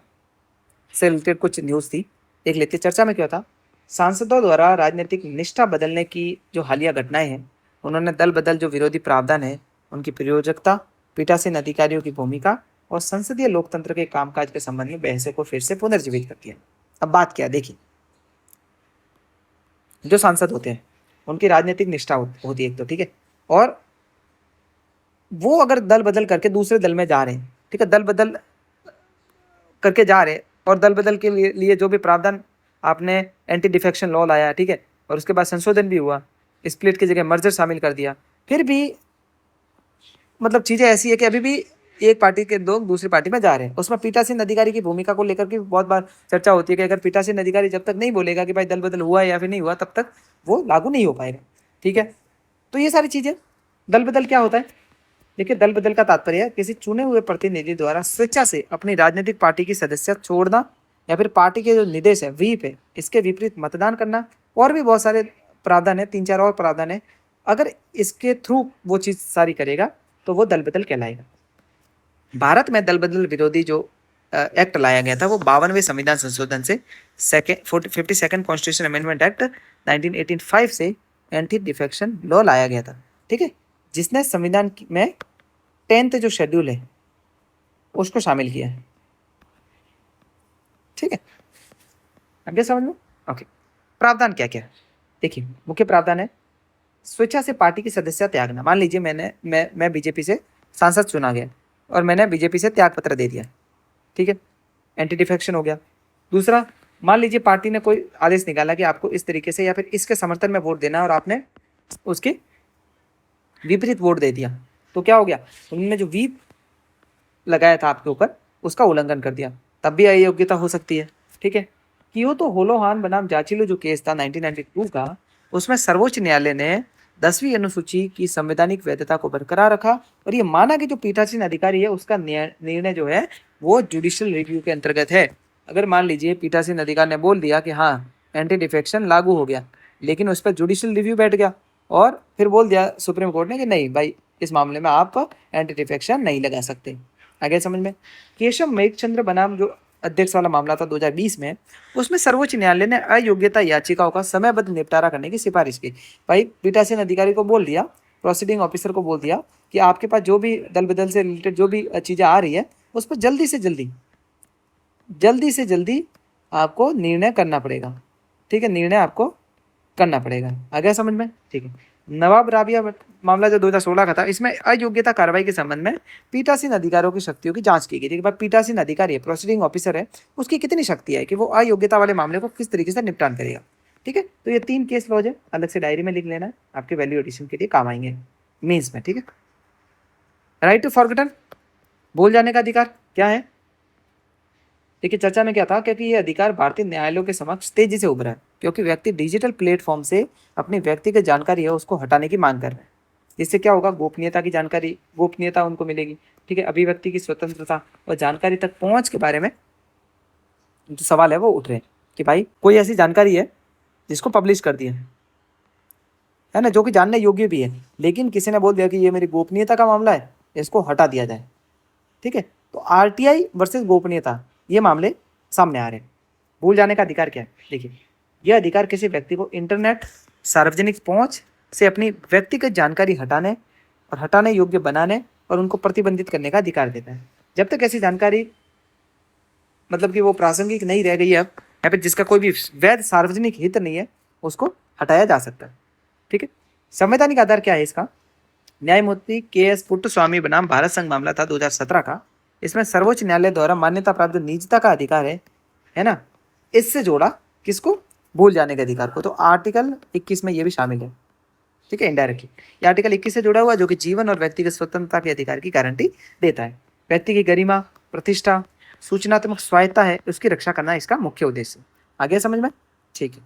से रिलेटेड कुछ न्यूज़ थी, देख लेते। चर्चा में क्या था? सांसदों द्वारा राजनीतिक निष्ठा बदलने की जो हालिया घटनाएं हैं, उन्होंने दल बदल जो विरोधी प्रावधान है उनकी प्रयोजकता, पीठासीन अधिकारियों की भूमिका और संसदीय लोकतंत्र के कामकाज के संबंध में बहसों को फिर से पुनर्जीवित कर दिया। अब बात क्या है, देखिए, जो सांसद होते हैं उनकी राजनीतिक निष्ठा होती है एक तो, ठीक है, और वो अगर दल बदल करके दूसरे दल में जा रहे हैं, ठीक है, दल बदल करके जा रहे हैं और दल बदल के लिए जो भी प्रावधान आपने एंटी डिफेक्शन लॉ लाया, ठीक है, और उसके बाद संशोधन भी हुआ, स्प्लिट की जगह मर्जर शामिल कर दिया, फिर भी मतलब चीज़ें ऐसी है कि अभी भी एक पार्टी के लोग दूसरी पार्टी में जा रहे हैं। उसमें पीठासीन अधिकारी की भूमिका को लेकर के बहुत बार चर्चा होती है कि अगर पीठासीन अधिकारी जब तक नहीं बोलेगा कि भाई दल बदल हुआ है या फिर नहीं हुआ, तब तक वो लागू नहीं हो पाएगा। ठीक है, तो ये सारी चीज़ें, दल बदल क्या होता है? देखिए, दल बदल का तात्पर्य है किसी चुने हुए प्रतिनिधि द्वारा स्वेच्छा से अपनी राजनीतिक पार्टी की सदस्यता छोड़ना या फिर पार्टी के जो निर्देश है व्हीप है इसके विपरीत मतदान करना, और भी बहुत सारे प्रावधान है, 3-4 और प्रावधान है। अगर इसके थ्रू वो चीज़ सारी करेगा तो वो दल बदल कहलाएगा। भारत में दल बदल विरोधी जो एक्ट लाया गया था वो 52वें संविधान संशोधन से 52nd कॉन्स्टिट्यूशन अमेंडमेंट एक्ट 1985 से एंटी डिफेक्शन लॉ लाया गया था। ठीक है, जिसने संविधान में 10th जो शेड्यूल है उसको शामिल किया है। ठीक है, आगे समझ लो। ओके, प्रावधान क्या क्या है? देखिए, मुख्य प्रावधान है स्वेच्छा से पार्टी की सदस्यता त्यागना। मान लीजिए मैं बीजेपी से सांसद चुना गया और मैंने बीजेपी से त्याग पत्र दे दिया, ठीक है, एंटी डिफेक्शन हो गया। दूसरा, मान लीजिए पार्टी ने कोई आदेश निकाला कि आपको इस तरीके से या फिर इसके समर्थन में वोट देना और आपने उसके विपरीत वोट दे दिया, तो क्या हो गया? उन्होंने जो व्हीप लगाया था आपके ऊपर उसका उल्लंघन कर दिया, तब भी अयोग्यता हो सकती है। ठीक है, कियोतो होलोहान बनाम जाचिलो जो केस था 1992 का, उसमें सर्वोच्च न्यायालय ने 10वीं अनुसूची की संवैधानिक वैधता को बरकरार रखा और ये माना कि जो पीठासीन अधिकारी है उसका निर्णय जो है वो जुडिशियल रिव्यू के अंतर्गत है। अगर मान लीजिए पीठासीन अधिकारी ने बोल दिया कि हाँ एंटी डिफेक्शन लागू हो गया, लेकिन उस पर जुडिशियल रिव्यू बैठ गया और फिर बोल दिया सुप्रीम कोर्ट ने कि नहीं भाई, इस मामले में आप एंटी डिफेक्शन नहीं लगा सकते। आगे समझ में? केशव मेघचंद्र बनाम जो अध्यक्ष वाला मामला था 2020 में, उसमें सर्वोच्च न्यायालय ने अयोग्यता याचिकाओं का समयबद्ध निपटारा करने की सिफारिश की। भाई, पीठासीन अधिकारी को बोल दिया, प्रोसीडिंग ऑफिसर को बोल दिया कि आपके पास जो भी दल बदल से रिलेटेड जो भी चीज़ें आ रही है उस पर जल्दी से जल्दी आपको निर्णय करना पड़ेगा। ठीक है, निर्णय आपको करना पड़ेगा। आ गया समझ में? ठीक है। नवाब राबिया मामला जो 2016 का था, इसमें अयोग्यता कार्रवाई के संबंध में पीठासीन अधिकारियों की शक्तियों की जांच की गई थी। पीठासीन अधिकारी है, प्रोसीडिंग ऑफिसर है, उसकी कितनी शक्ति है कि वो अयोग्यता वाले मामले को किस तरीके से निपटान करेगा। ठीक है, तो ये 3 केस लॉज है, अलग से डायरी में लिख लेना है, आपके वैल्यू एडिशन के लिए काम आएंगे मीन्स में। ठीक है। राइट टू फॉरगेटन, भूल जाने का अधिकार क्या है? देखिए चर्चा में क्या था, क्योंकि ये अधिकार भारतीय न्यायालयों के समक्ष तेजी से उभरा है, क्योंकि व्यक्ति डिजिटल प्लेटफॉर्म से अपनी व्यक्तिगत जानकारी है उसको हटाने की मांग कर रहे हैं। इससे क्या होगा, गोपनीयता की जानकारी, गोपनीयता उनको मिलेगी। ठीक है, अभिव्यक्ति की स्वतंत्रता और जानकारी तक पहुंच के बारे में जो सवाल है वो उठ रहे हैं कि भाई कोई ऐसी जानकारी है जिसको पब्लिश कर दिया है ना, जो कि जानने योग्य भी है, लेकिन किसी ने बोल दिया कि ये मेरी गोपनीयता का मामला है, इसको हटा दिया जाए। ठीक है, तो आरटीआई वर्सेस गोपनीयता, ये मामले सामने आ रहे हैं। भूल जाने का अधिकार क्या है? देखिए, यह अधिकार किसी व्यक्ति को इंटरनेट सार्वजनिक पहुंच से अपनी व्यक्तिगत जानकारी हटाने और हटाने योग्य बनाने और उनको प्रतिबंधित करने का अधिकार देता है। जब तक ऐसी जानकारी मतलब कि वो प्रासंगिक नहीं रह गई है अब, या फिर जिसका कोई भी वैध सार्वजनिक हित नहीं है, उसको हटाया जा सकता है। ठीक है, संवैधानिक आधार क्या है इसका? न्यायमूर्ति के.एस. पुट्टस्वामी बनाम भारत संघ मामला था 2017 का। इसमें सर्वोच्च न्यायालय द्वारा मान्यता प्राप्त जो निजता का अधिकार है ना, इससे जोड़ा किसको? भूल जाने के अधिकार को। तो आर्टिकल 21 में ये भी शामिल है। ठीक है, इनडायरेक्टली ये आर्टिकल 21 से जुड़ा हुआ, जो कि जीवन और व्यक्तिगत स्वतंत्रता के अधिकार की गारंटी देता है। व्यक्ति की गरिमा, प्रतिष्ठा, सूचनात्मक स्वायत्ता है, उसकी रक्षा करना इसका मुख्य उद्देश्य। आगे समझ में? ठीक है।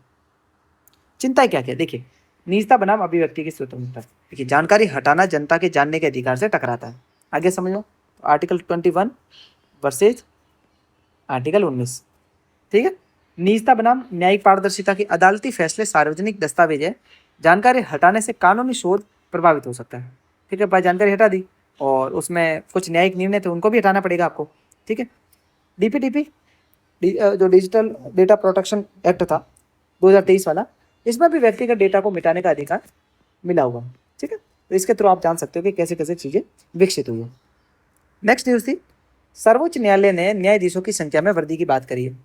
चिंता क्या क्या? देखिए, निजता बनाम अभिव्यक्ति की स्वतंत्रता। देखिए, जानकारी हटाना जनता के जानने के अधिकार से टकराता है। आगे समझो, तो आर्टिकल 21 वर्सेज आर्टिकल 19। ठीक है, निजता बनाम न्यायिक पारदर्शिता की अदालती फैसले सार्वजनिक दस्तावेज है। जानकारी हटाने से कानूनी शोध प्रभावित हो सकता है। ठीक है, भाई जानकारी हटा दी और उसमें कुछ न्यायिक निर्णय थे, उनको भी हटाना पड़ेगा आपको। ठीक है, डीपीडीपी जो डिजिटल डेटा प्रोटेक्शन एक्ट था 2023 वाला, इसमें भी व्यक्तिगत डेटा को मिटाने का अधिकार मिला हुआ है। ठीक है, तो इसके थ्रू आप जान सकते हो कि कैसे कैसे चीज़ें विकसित हुई है। नेक्स्ट न्यूज़ थी, सर्वोच्च न्यायालय ने न्यायाधीशों की संख्या में वृद्धि की बात करी है।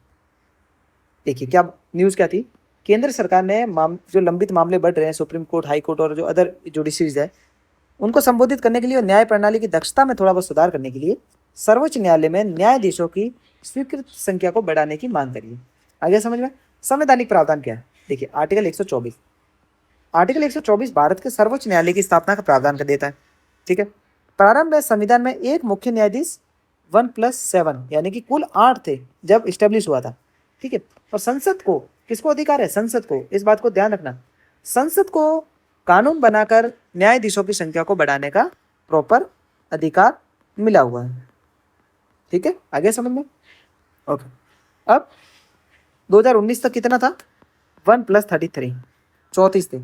देखिए क्या न्यूज़ क्या थी, केंद्र सरकार ने जो लंबित मामले बढ़ रहे हैं सुप्रीम कोर्ट, हाई कोर्ट और जो अदर जुडिशरीज है, उनको संबोधित करने के लिए और न्याय प्रणाली की दक्षता में थोड़ा बहुत सुधार करने के लिए सर्वोच्च न्यायालय में न्यायाधीशों की स्वीकृत संख्या को बढ़ाने की मांग करी है। आगे समझ में? संवैधानिक प्रावधान क्या है? देखिए, आर्टिकल 124। आर्टिकल 124 भारत के सर्वोच्च न्यायालय की स्थापना का प्रावधान कर देता है। ठीक है, प्रारंभ में संविधान में एक मुख्य न्यायाधीश 1+7 यानी कि कुल 8 थे जब इस्टेब्लिश हुआ था। ठीक है, और संसद को किसको अधिकार है? संसद को, इस बात को ध्यान रखना, संसद को कानून बनाकर न्यायाधीशों की संख्या को बढ़ाने का प्रॉपर अधिकार मिला हुआ है। ठीक है, आगे समझ में? ओके, अब 2019 तक कितना था? 1+33, 34 थे।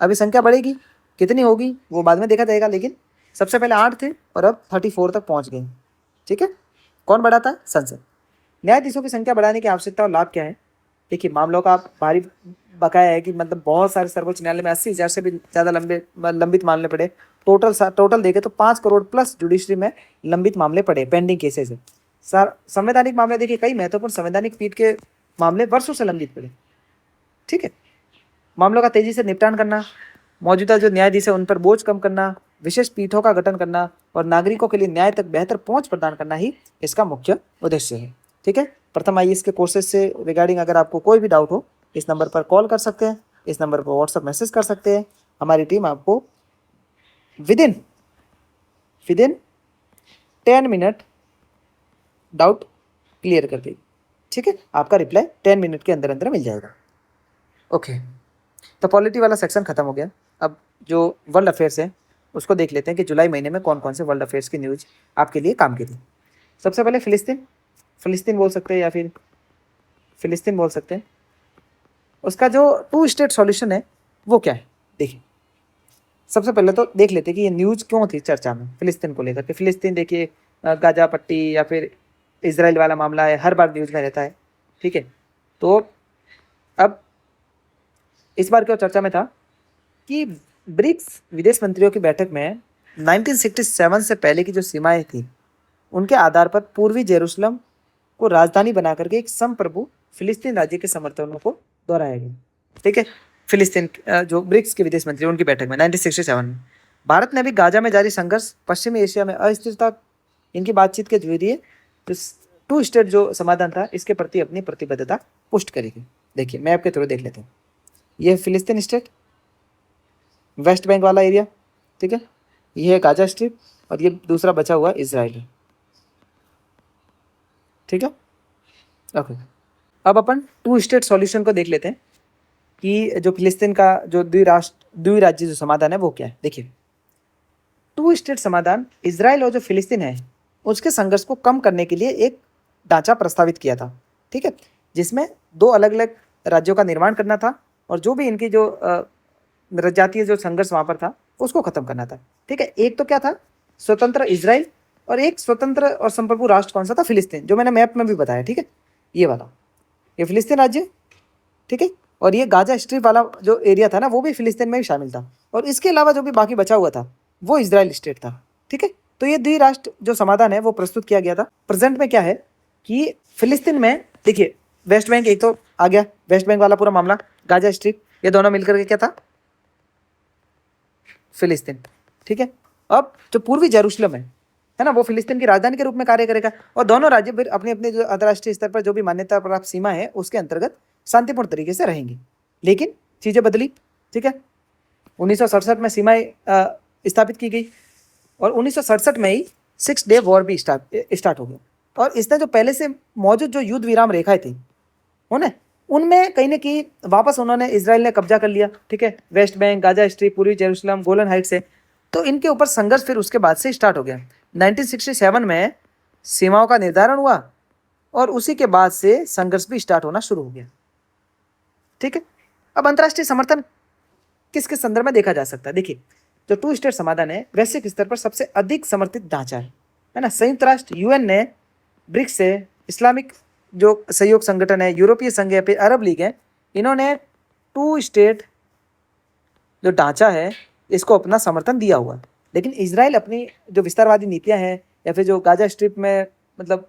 अभी संख्या बढ़ेगी, कितनी होगी वो बाद में देखा जाएगा, लेकिन सबसे पहले 8 थे और अब 34 तक पहुंच गए। ठीक है, कौन बढ़ाता है? संसद। न्यायाधीशों की संख्या बढ़ाने की आवश्यकता और लाभ क्या है? देखिए, मामलों का भारी बकाया है कि मतलब बहुत सारे सर्वोच्च न्यायालय में 80,000 से भी ज़्यादा लंबित मामले पड़े। टोटल देखे तो 5 करोड़ प्लस जुडिशरी में लंबित मामले पड़े, पेंडिंग केसेस है। संवैधानिक मामले देखिए, कई महत्वपूर्ण संवैधानिक पीठ के मामले वर्षों से लंबित पड़े। ठीक है, मामलों का तेजी से निपटान करना, मौजूदा जो न्यायाधीश है उन पर बोझ कम करना, विशेष पीठों का गठन करना और नागरिकों के लिए न्याय तक बेहतर पहुंच प्रदान करना ही इसका मुख्य उद्देश्य है। ठीक है, प्रथम आइए इसके कोर्सेज से रिगार्डिंग अगर आपको कोई भी डाउट हो, इस नंबर पर कॉल कर सकते हैं, इस नंबर पर व्हाट्सअप मैसेज कर सकते हैं। हमारी टीम आपको with in 10 minute doubt clear कर देगी। ठीक है, आपका रिप्लाई 10 मिनट के अंदर अंदर मिल जाएगा। ओके, तो पॉलिटी वाला सेक्शन खत्म हो गया। अब जो वर्ल्ड अफेयर्स है उसको देख लेते हैं कि जुलाई महीने में कौन कौन से वर्ल्ड अफेयर्स की न्यूज़ आपके लिए काम की थी। सबसे पहले फिलिस्तीन बोल सकते हैं या फिर फिलिस्तीन बोल सकते हैं। उसका जो 2 स्टेट सॉल्यूशन है वो क्या है? देखिए, सबसे पहले तो देख लेते हैं कि ये न्यूज़ क्यों थी चर्चा में फिलिस्तीन को लेकर के। फिलिस्तीन देखिए, गाजा पट्टी या फिर इजराइल वाला मामला है, हर बार न्यूज़ में रहता है। ठीक है, तो अब इस बार क्या चर्चा में था कि ब्रिक्स विदेश मंत्रियों की बैठक में 1967 से पहले की जो सीमाएं थी उनके आधार पर पूर्वी जेरूसलम को राजधानी बना करके एक संप्रभु फिलिस्तीन राज्य के समर्थनों को दोहराया गया। ठीक है, फिलिस्तीन जो ब्रिक्स के विदेश मंत्री उनकी बैठक में 1967 में। भारत ने अभी गाजा में जारी संघर्ष, पश्चिमी एशिया में अस्थिरता, इनकी बातचीत के जरिए जो 2 स्टेट जो समाधान था इसके प्रति अपनी प्रतिबद्धता पुष्ट करेगी। देखिए मैप के थ्रू देख लेते हैं। ये फिलिस्तीन स्टेट, वेस्ट बैंक वाला एरिया, ठीक है, ये है गाजा स्ट्रिप और ये दूसरा बचा हुआ इजराइल। ठीक है, ओके। अब अपन 2 स्टेट सॉल्यूशन को देख लेते हैं कि जो फिलिस्तीन का जो द्विराज्य जो समाधान है वो क्या है। देखिए 2 स्टेट समाधान इजराइल और जो फिलिस्तीन है उसके संघर्ष को कम करने के लिए एक ढांचा प्रस्तावित किया था। ठीक है, जिसमें 2 अलग अलग राज्यों का निर्माण करना था और जो भी इनकी जो जातीय जो संघर्ष वहाँ पर था उसको खत्म करना था। ठीक है, एक तो क्या था स्वतंत्र इजराइल और एक स्वतंत्र और संप्रभु राष्ट्र कौन सा था, फिलिस्तीन, जो मैंने मैप में भी बताया। ठीक है, ये वाला, ये फिलिस्तीन राज्य, ठीक है, और ये गाजा स्ट्रिप वाला जो एरिया था ना वो भी फिलिस्तीन में ही शामिल था और इसके अलावा जो भी बाकी बचा हुआ था वो इजराइल स्टेट था। ठीक है, तो ये द्विराष्ट्र जो समाधान है वो प्रस्तुत किया गया था। प्रेजेंट में क्या है कि फिलिस्तीन में देखिए वेस्ट बैंक एक तो आ गया, वेस्ट बैंक वाला पूरा मामला, गाजा स्ट्रिप, ये दोनों मिलकर के क्या था, फिलिस्तीन। ठीक है, अब जो पूर्वी जेरूशलम है ना, वो फिलिस्तीन की राजधानी के रूप में कार्य करेगा और दोनों राज्य फिर अपने अपने जो अंतर्राष्ट्रीय स्तर पर जो भी मान्यता प्राप्त सीमा है उसके अंतर्गत शांतिपूर्ण तरीके से रहेंगे। लेकिन चीजें बदली। ठीक है, 1967 में सीमाएं स्थापित की गई और 1967 में ही 6 डे वॉर भी स्टार्ट हो गया और इसने जो पहले से मौजूद जो युद्ध विराम रेखाएं थी उनमें कहीं ना कहीं वापस उन्होंने इजराइल ने कब्जा कर लिया। ठीक है, वेस्ट बैंक, गाजा स्ट्रिप, पूर्वी जेरूशलम, गोलन हाइट्स है, तो इनके ऊपर संघर्ष फिर उसके बाद से स्टार्ट हो गया। 1967 में सीमाओं का निर्धारण हुआ और उसी के बाद से संघर्ष भी स्टार्ट होना शुरू हो गया। ठीक है, अब अंतर्राष्ट्रीय समर्थन किसके संदर्भ में देखा जा सकता है। देखिए जो 2 स्टेट समाधान है वैश्विक स्तर पर सबसे अधिक समर्थित ढांचा है ना। संयुक्त राष्ट्र यूएन ने, ब्रिक्स है, इस्लामिक जो सहयोग संगठन है, यूरोपीय संघ है, फिर अरब लीग है, इन्होंने 2 स्टेट जो ढांचा है इसको अपना समर्थन दिया हुआ। लेकिन इजराइल अपनी जो विस्तारवादी नीतियां हैं या फिर जो गाजा स्ट्रिप में मतलब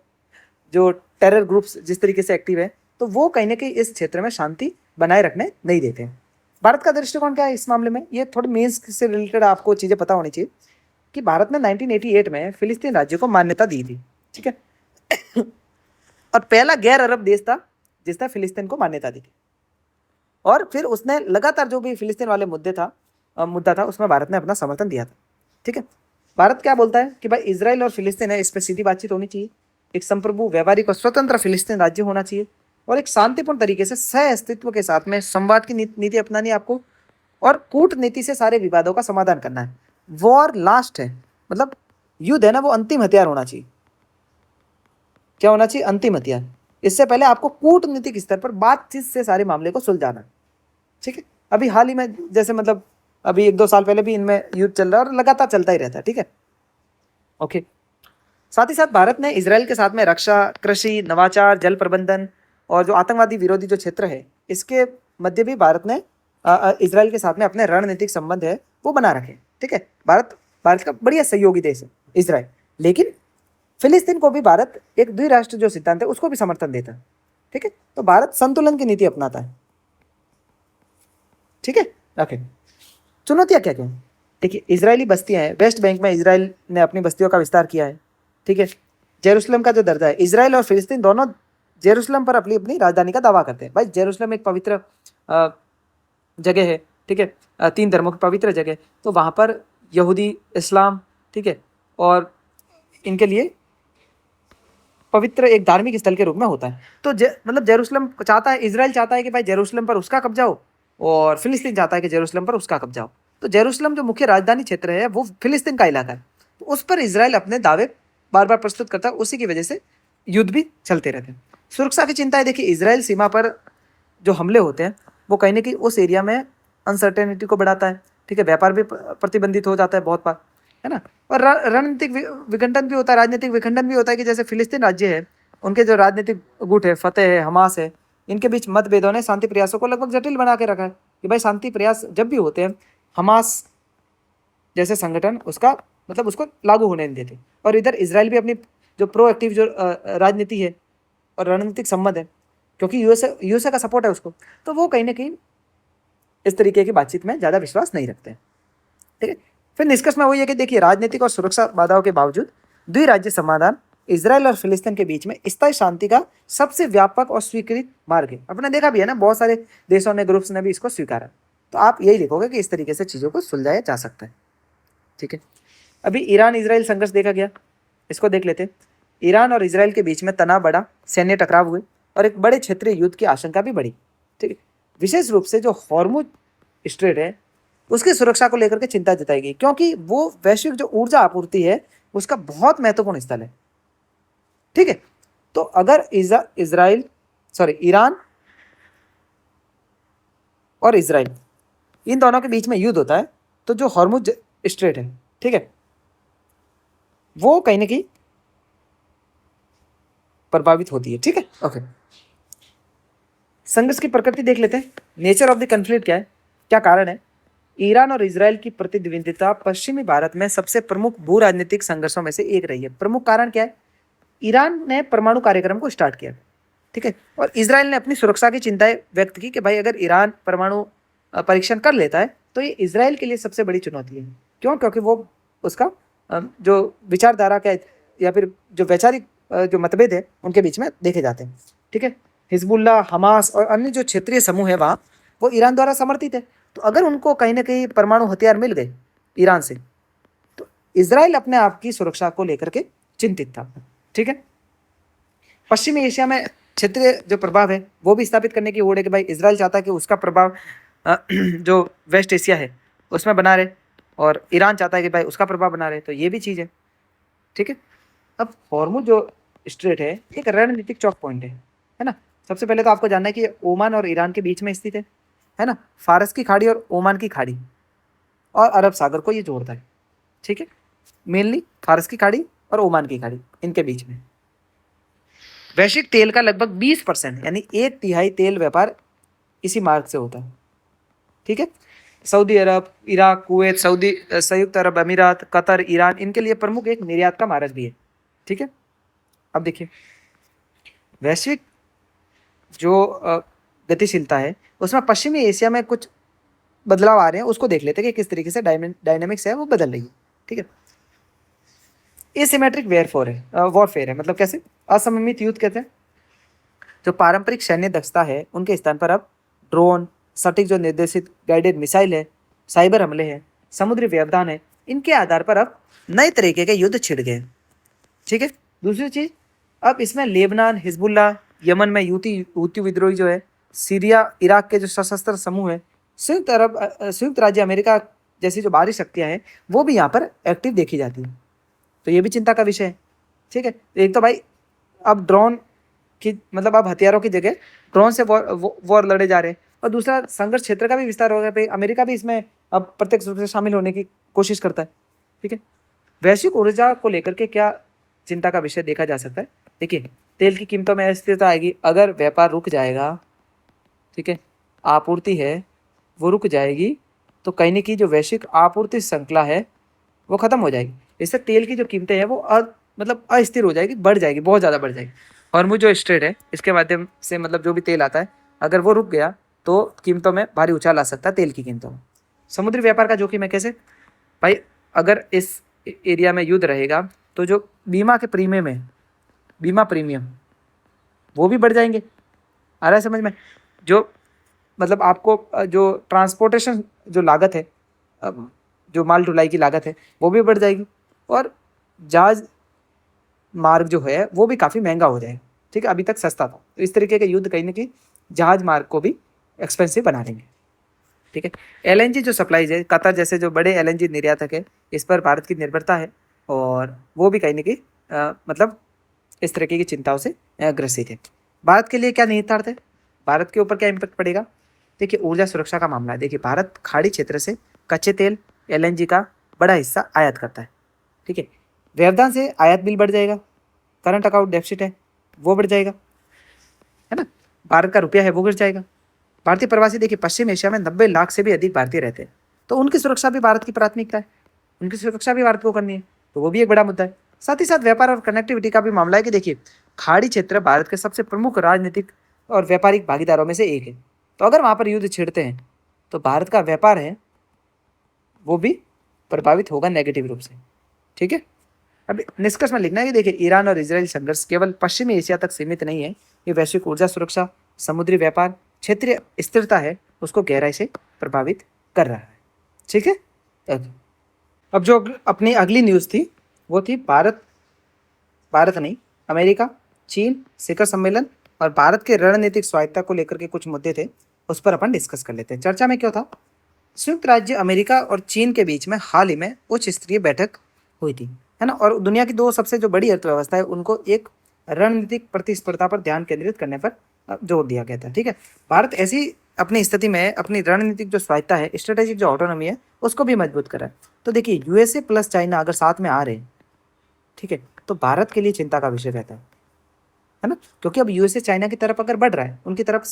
जो टेरर ग्रुप्स जिस तरीके से एक्टिव है तो वो कहीं ना कहीं इस क्षेत्र में शांति बनाए रखने नहीं देते हैं। भारत का दृष्टिकोण क्या है इस मामले में, ये थोड़ी मेंस से रिलेटेड आपको चीज़ें पता होनी चाहिए कि भारत ने 1988 में फिलिस्तीन राज्य को मान्यता दी थी। ठीक है, और पहला गैर अरब देश था जिसने फिलिस्तीन को मान्यता दी थी और फिर उसने लगातार जो भी फिलिस्तीन वाले मुद्दा था उसमें भारत ने अपना समर्थन दिया था। ठीक है, भारत क्या बोलता है कि भाई इजराइल और फिलिस्तीन है, इस पर सीधी बातचीत होनी चाहिए, एक संप्रभु, व्यावहारिक और स्वतंत्र फिलिस्तीन राज्य होना चाहिए और एक शांतिपूर्ण तरीके से सह अस्तित्व के साथ में संवाद की नीति अपनानी है आपको और कूटनीति से सारे विवादों का समाधान करना है। वॉर लास्ट है, मतलब युद्ध है ना वो अंतिम हथियार होना चाहिए। क्या होना चाहिए, अंतिम हथियार। इससे पहले आपको कूटनीतिक स्तर पर बातचीत से सारे मामले को सुलझाना। ठीक है, अभी हाल ही में जैसे मतलब अभी 1-2 साल पहले भी इनमें युद्ध चल रहा है और लगातार चलता ही रहता है। ठीक है, ओके। साथ ही साथ भारत ने इजराइल के साथ में रक्षा, कृषि, नवाचार, जल प्रबंधन और जो आतंकवादी विरोधी जो क्षेत्र है इसके मध्य भी भारत ने इजराइल के साथ में अपने रणनीतिक संबंध है वो बना रखे। ठीक है, भारत का बढ़िया सहयोगी देश है इजराइल, लेकिन फिलिस्तीन को भी भारत एक द्विराष्ट्र जो सिद्धांत है उसको भी समर्थन देता है। ठीक है, तो भारत संतुलन की नीति अपनाता है। ठीक है, ओके। चुनौतियां क्या क्या हैं, देखिए इजरायली बस्तियां हैं, वेस्ट बैंक में इजराइल ने अपनी बस्तियों का विस्तार किया है। ठीक है, जेरूशलम का जो दर्जा है, इजराइल और फिलिस्तीन दोनों जेरूशलम पर अपनी अपनी राजधानी का दावा करते हैं। भाई जेरूशलम एक पवित्र जगह है। ठीक है, 3 धर्मों की पवित्र जगह, तो वहाँ पर यहूदी, इस्लाम, ठीक है, और इनके लिए पवित्र एक धार्मिक स्थल के रूप में होता है। तो मतलब जेरूशलम चाहता है, इजराइल चाहता है कि भाई जेरूशलम पर उसका कब्जा हो और फिलिस्तीन चाहता है कि जेरूशलम पर उसका कब्जा हो। तो जेरूशलम जो मुख्य राजधानी क्षेत्र है वो फिलिस्तीन का इलाका है, तो उस पर इजराइल अपने दावे बार बार प्रस्तुत करता है, उसी की वजह से युद्ध भी चलते रहते हैं। सुरक्षा की चिंता है, देखिए इजराइल सीमा पर जो हमले होते हैं वो कहीं ना कहीं उस एरिया में अनसर्टेनिटी को बढ़ाता है। ठीक है, व्यापार भी प्रतिबंधित हो जाता है बहुत बार, है ना, और रणनीतिक विखंडन भी होता है, राजनीतिक विखंडन भी होता है कि जैसे फिलिस्तीन राज्य है उनके जो राजनीतिक गुट है, फतेह है, हमास है, इनके बीच मतभेदों ने शांति प्रयासों को लगभग जटिल बना के रखा है कि भाई शांति प्रयास जब भी होते हैं हमास जैसे संगठन उसका मतलब उसको लागू होने नहीं देते और इधर इजराइल भी अपनी जो प्रोएक्टिव जो राजनीति है और रणनीतिक संबंध है, क्योंकि यूएसए का सपोर्ट है उसको, तो वो कहीं ना कहीं इस तरीके की बातचीत में ज़्यादा विश्वास नहीं रखते हैं। ठीक है, फिर निष्कर्ष में वही है कि देखिए, राजनीतिक और सुरक्षा बाधाओं के बावजूद द्विराज्य समाधान इजराइल और फिलिस्तीन के बीच में स्थायी शांति का सबसे व्यापक और स्वीकृत मार्ग है। आपने देखा भी है ना, बहुत सारे देशों ने, ग्रुप्स ने भी इसको स्वीकारा। तो आप यही लिखोगे कि इस तरीके से चीज़ों को सुलझाया जा सकता है। ठीक है, अभी ईरान इजराइल संघर्ष देखा गया, इसको देख लेते हैं। ईरान और इजराइल के बीच में तनाव बढ़ा, सैन्य टकराव हुए और एक बड़े क्षेत्रीय युद्ध की आशंका भी बढ़ी। ठीक है, विशेष रूप से जो हॉर्मुज स्ट्रेट है उसकी सुरक्षा को लेकर के चिंता जताई गई, क्योंकि वो वैश्विक जो ऊर्जा आपूर्ति है उसका बहुत महत्वपूर्ण स्थल है। ठीक है, तो अगर ईरान और इजराइल इन दोनों के बीच में युद्ध होता है तो जो हॉर्मुज स्ट्रेट है, ठीक है, वो कहीं ना कहीं प्रभावित होती है। ठीक है, ओके। संघर्ष की प्रकृति देख लेते हैं। नेचर ऑफ द कन्फ्लिक्ट क्या है, क्या कारण है। ईरान और इजराइल की प्रतिद्वंदिता पश्चिमी भारत में सबसे प्रमुख भू राजनीतिक संघर्षों में से एक रही है। प्रमुख कारण क्या है, ईरान ने परमाणु कार्यक्रम को स्टार्ट किया, ठीक है, और इजराइल ने अपनी सुरक्षा की चिंताएं व्यक्त की कि भाई अगर ईरान परमाणु परीक्षण कर लेता है तो ये इजराइल के लिए सबसे बड़ी चुनौती है। क्यों, क्योंकि वो उसका जो विचारधारा का या फिर जो वैचारिक जो मतभेद है उनके बीच में देखे जाते हैं। ठीक है, हिजबुल्ला, हमास और अन्य जो क्षेत्रीय समूह है वहाँ, वो ईरान द्वारा समर्थित है। तो अगर उनको कहीं ना कहीं परमाणु हथियार मिल गए ईरान से, तो इजराइल अपने आप की सुरक्षा को लेकर के चिंतित था। ठीक है, पश्चिमी एशिया में क्षेत्रीय जो प्रभाव है वो भी स्थापित करने की होड़ है कि भाई इजराइल चाहता है कि उसका प्रभाव जो वेस्ट एशिया है उसमें बना रहे, और ईरान चाहता है कि भाई उसका प्रभाव बना रहे। तो ये भी चीज़ है। ठीक है, अब हॉर्मुज जो स्ट्रेट है एक रणनीतिक चौक पॉइंट है ना। सबसे पहले तो आपको जानना है कि ये ओमान और ईरान के बीच में स्थित है ना। फारस की खाड़ी और ओमान की खाड़ी और अरब सागर को ये जोड़ता है। ठीक है, मेनली फारस की खाड़ी और ओमान की खाड़ी, इनके बीच में वैश्विक तेल का लगभग 20% यानी 1/3 तेल व्यापार इसी मार्ग से होता है। ठीक है, सऊदी अरब, इराक, कुवैत, संयुक्त अरब अमीरात, कतर, ईरान, इनके लिए प्रमुख एक निर्यात का मार्ग भी है। ठीक है, अब देखिए वैश्विक जो गतिशीलता है उसमें पश्चिमी एशिया में कुछ बदलाव आ रहे हैं, उसको देख लेते हैं कि किस तरीके से डायनेमिक्स है वो बदल रही है। ठीक है, एसिमेट्रिक वॉरफेयर है, मतलब कैसे, असममित युद्ध कहते हैं। जो पारंपरिक सैन्य दक्षता है उनके स्थान पर अब ड्रोन, सटीक जो निर्देशित गाइडेड मिसाइल है, साइबर हमले हैं, समुद्री व्यवधान है, इनके आधार पर अब नए तरीके के युद्ध छिड़ गए। ठीक है, दूसरी चीज, अब इसमें लेबनान, हिजबुल्ला, यमन में हूती विद्रोही जो है, सीरिया, इराक के जो सशस्त्र समूह है, संयुक्त राज्य अमेरिका जैसी जो बाहरी शक्तियां हैं वो भी यहाँ पर एक्टिव देखी जाती है। तो ये भी चिंता का विषय है। ठीक है, एक तो भाई अब ड्रोन की, मतलब अब हथियारों की जगह ड्रोन से वॉर लड़े जा रहे हैं, और दूसरा संघर्ष क्षेत्र का भी विस्तार हो गया। भाई अमेरिका भी इसमें अब प्रत्यक्ष रूप से शामिल होने की कोशिश करता है। ठीक है, वैश्विक ऊर्जा को लेकर के क्या चिंता का विषय देखा जा सकता है। देखिए, तेल की कीमतों में अस्थिरता आएगी अगर व्यापार रुक जाएगा। ठीक है, आपूर्ति है वो रुक जाएगी, तो कहीं ना कहीं जो वैश्विक आपूर्ति श्रृंखला है वो खत्म हो जाएगी। इससे तेल की जो कीमतें हैं वो मतलब अस्थिर हो जाएगी, बढ़ जाएगी, बहुत ज़्यादा बढ़ जाएगी। हॉर्मुज जो स्ट्रेट है इसके माध्यम से, मतलब जो भी तेल आता है, अगर वो रुक गया तो कीमतों में भारी उछाल आ सकता है, तेल की कीमतों में। समुद्री व्यापार का जोखिम है, कैसे भाई, अगर इस एरिया में युद्ध रहेगा तो जो बीमा प्रीमियम वो भी बढ़ जाएंगे। आ रहा है समझ में, जो मतलब आपको जो ट्रांसपोर्टेशन जो लागत है, जो माल ढुलाई की लागत है वो भी बढ़ जाएगी, और जहाज मार्ग जो है वो भी काफ़ी महंगा हो जाएगा। ठीक है, अभी तक सस्ता था, तो इस तरीके के युद्ध कहीं ना कहीं जहाज मार्ग को भी एक्सपेंसिव बना देंगे। ठीक है, एलएनजी जो सप्लाईज है, कतर जैसे जो बड़े एलएनजी निर्यातक है, इस पर भारत की निर्भरता है, और वो भी कहीं ना कहीं मतलब इस तरीके की चिंताओं से ग्रसित है। भारत के लिए क्या निहितार्थ है, भारत के ऊपर क्या इम्पैक्ट पड़ेगा। देखिए, ऊर्जा सुरक्षा का मामला है। देखिए, भारत खाड़ी क्षेत्र से कच्चे तेल, एलएनजी का बड़ा हिस्सा आयात करता है। ठीक है, व्यवधान से आयात बिल बढ़ जाएगा, करंट अकाउंट डेफिसिट है वो बढ़ जाएगा, है ना। भारत का रुपया है वो गिर जाएगा। भारतीय प्रवासी, देखिए पश्चिम एशिया में 90 लाख से भी अधिक भारतीय रहते हैं, तो उनकी सुरक्षा भी भारत की प्राथमिकता है, उनकी सुरक्षा भी भारत को करनी है, तो वो भी एक बड़ा मुद्दा है। साथ ही साथ व्यापार और कनेक्टिविटी का भी मामला है कि देखिए खाड़ी क्षेत्र भारत के सबसे प्रमुख राजनीतिक और व्यापारिक भागीदारों में से एक है। तो अगर वहाँ पर युद्ध छिड़ते हैं तो भारत का व्यापार है वो भी प्रभावित होगा नेगेटिव रूप से। ठीक है, अब निष्कर्ष में लिखना है कि देखिए, ईरान और इजराइल संघर्ष केवल पश्चिमी एशिया तक सीमित नहीं है, ये वैश्विक ऊर्जा सुरक्षा, समुद्री व्यापार, क्षेत्रीय स्थिरता है, उसको गहराई से प्रभावित कर रहा है। ठीक है, अब जो अपनी अगली न्यूज़ थी वो थी भारत नहीं, अमेरिका चीन शिखर सम्मेलन और भारत के रणनीतिक स्वायत्ता को लेकर के कुछ मुद्दे थे, उस पर अपन डिस्कस कर लेते हैं। चर्चा में क्या था, संयुक्त राज्य अमेरिका और चीन के बीच में हाल ही में उच्च स्तरीय बैठक हुई थी, है ना, और दुनिया की दो सबसे जो बड़ी अर्थव्यवस्था है उनको एक रणनीतिक प्रतिस्पर्धा पर ध्यान केंद्रित करने पर जोर दिया गया था। ठीक है, भारत ऐसी अपनी स्थिति में अपनी रणनीतिक जो स्वायत्ता है, स्ट्रेटेजिक जो ऑटोनॉमी है, उसको भी मजबूत करा है। तो देखिए, यूएसए प्लस चाइना अगर साथ में आ रहे हैं, ठीक है, तो भारत के लिए चिंता का विषय रहता है ना, क्योंकि अब यूएसए चाइना की तरफ अगर बढ़ रहा है, उनकी तरफ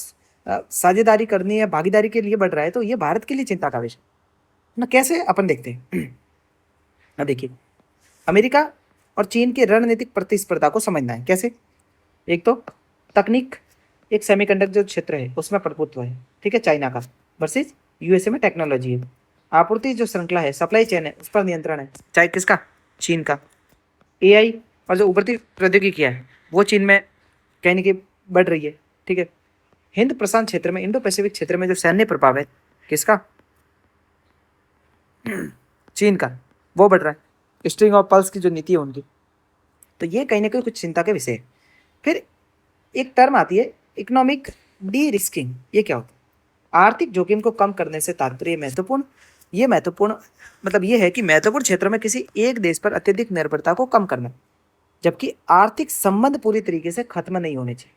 साझेदारी करनी है, भागीदारी के लिए बढ़ रहा है, तो ये भारत के लिए चिंता का विषय ना। कैसे अपन देखते हैं, अब देखिए, अमेरिका और चीन की रणनीतिक प्रतिस्पर्धा को समझना है कैसे। एक तो तकनीक, एक सेमीकंडक्टर जो क्षेत्र है उसमें प्रभुत्व है, ठीक है, चाइना का, वर्सेस यूएसए में टेक्नोलॉजी है। आपूर्ति जो श्रृंखला है, सप्लाई चेन है, उस पर नियंत्रण है, चाहे किसका, चीन का। एआई और जो उभरती प्रौद्योगिकियां है वो चीन में कहीं ना कहीं बढ़ रही है। ठीक है, हिंद प्रशांत क्षेत्र में, इंडो पैसिफिक क्षेत्र में जो सैन्य प्रभाव है किसका, चीन का, वो बढ़ रहा है। स्ट्रिंग ऑफ पल्स की जो नीति है उनकी, तो ये कहीं ना कहीं कुछ चिंता के विषय है। फिर एक टर्म आती है इकोनॉमिक डी रिस्किंग। ये क्या होता है, आर्थिक जोखिम को कम करने से तात्पर्य महत्वपूर्ण मतलब ये है कि महत्वपूर्ण क्षेत्रों में किसी एक देश पर अत्यधिक निर्भरता को कम करना, जबकि आर्थिक संबंध पूरी तरीके से खत्म नहीं होने चाहिए।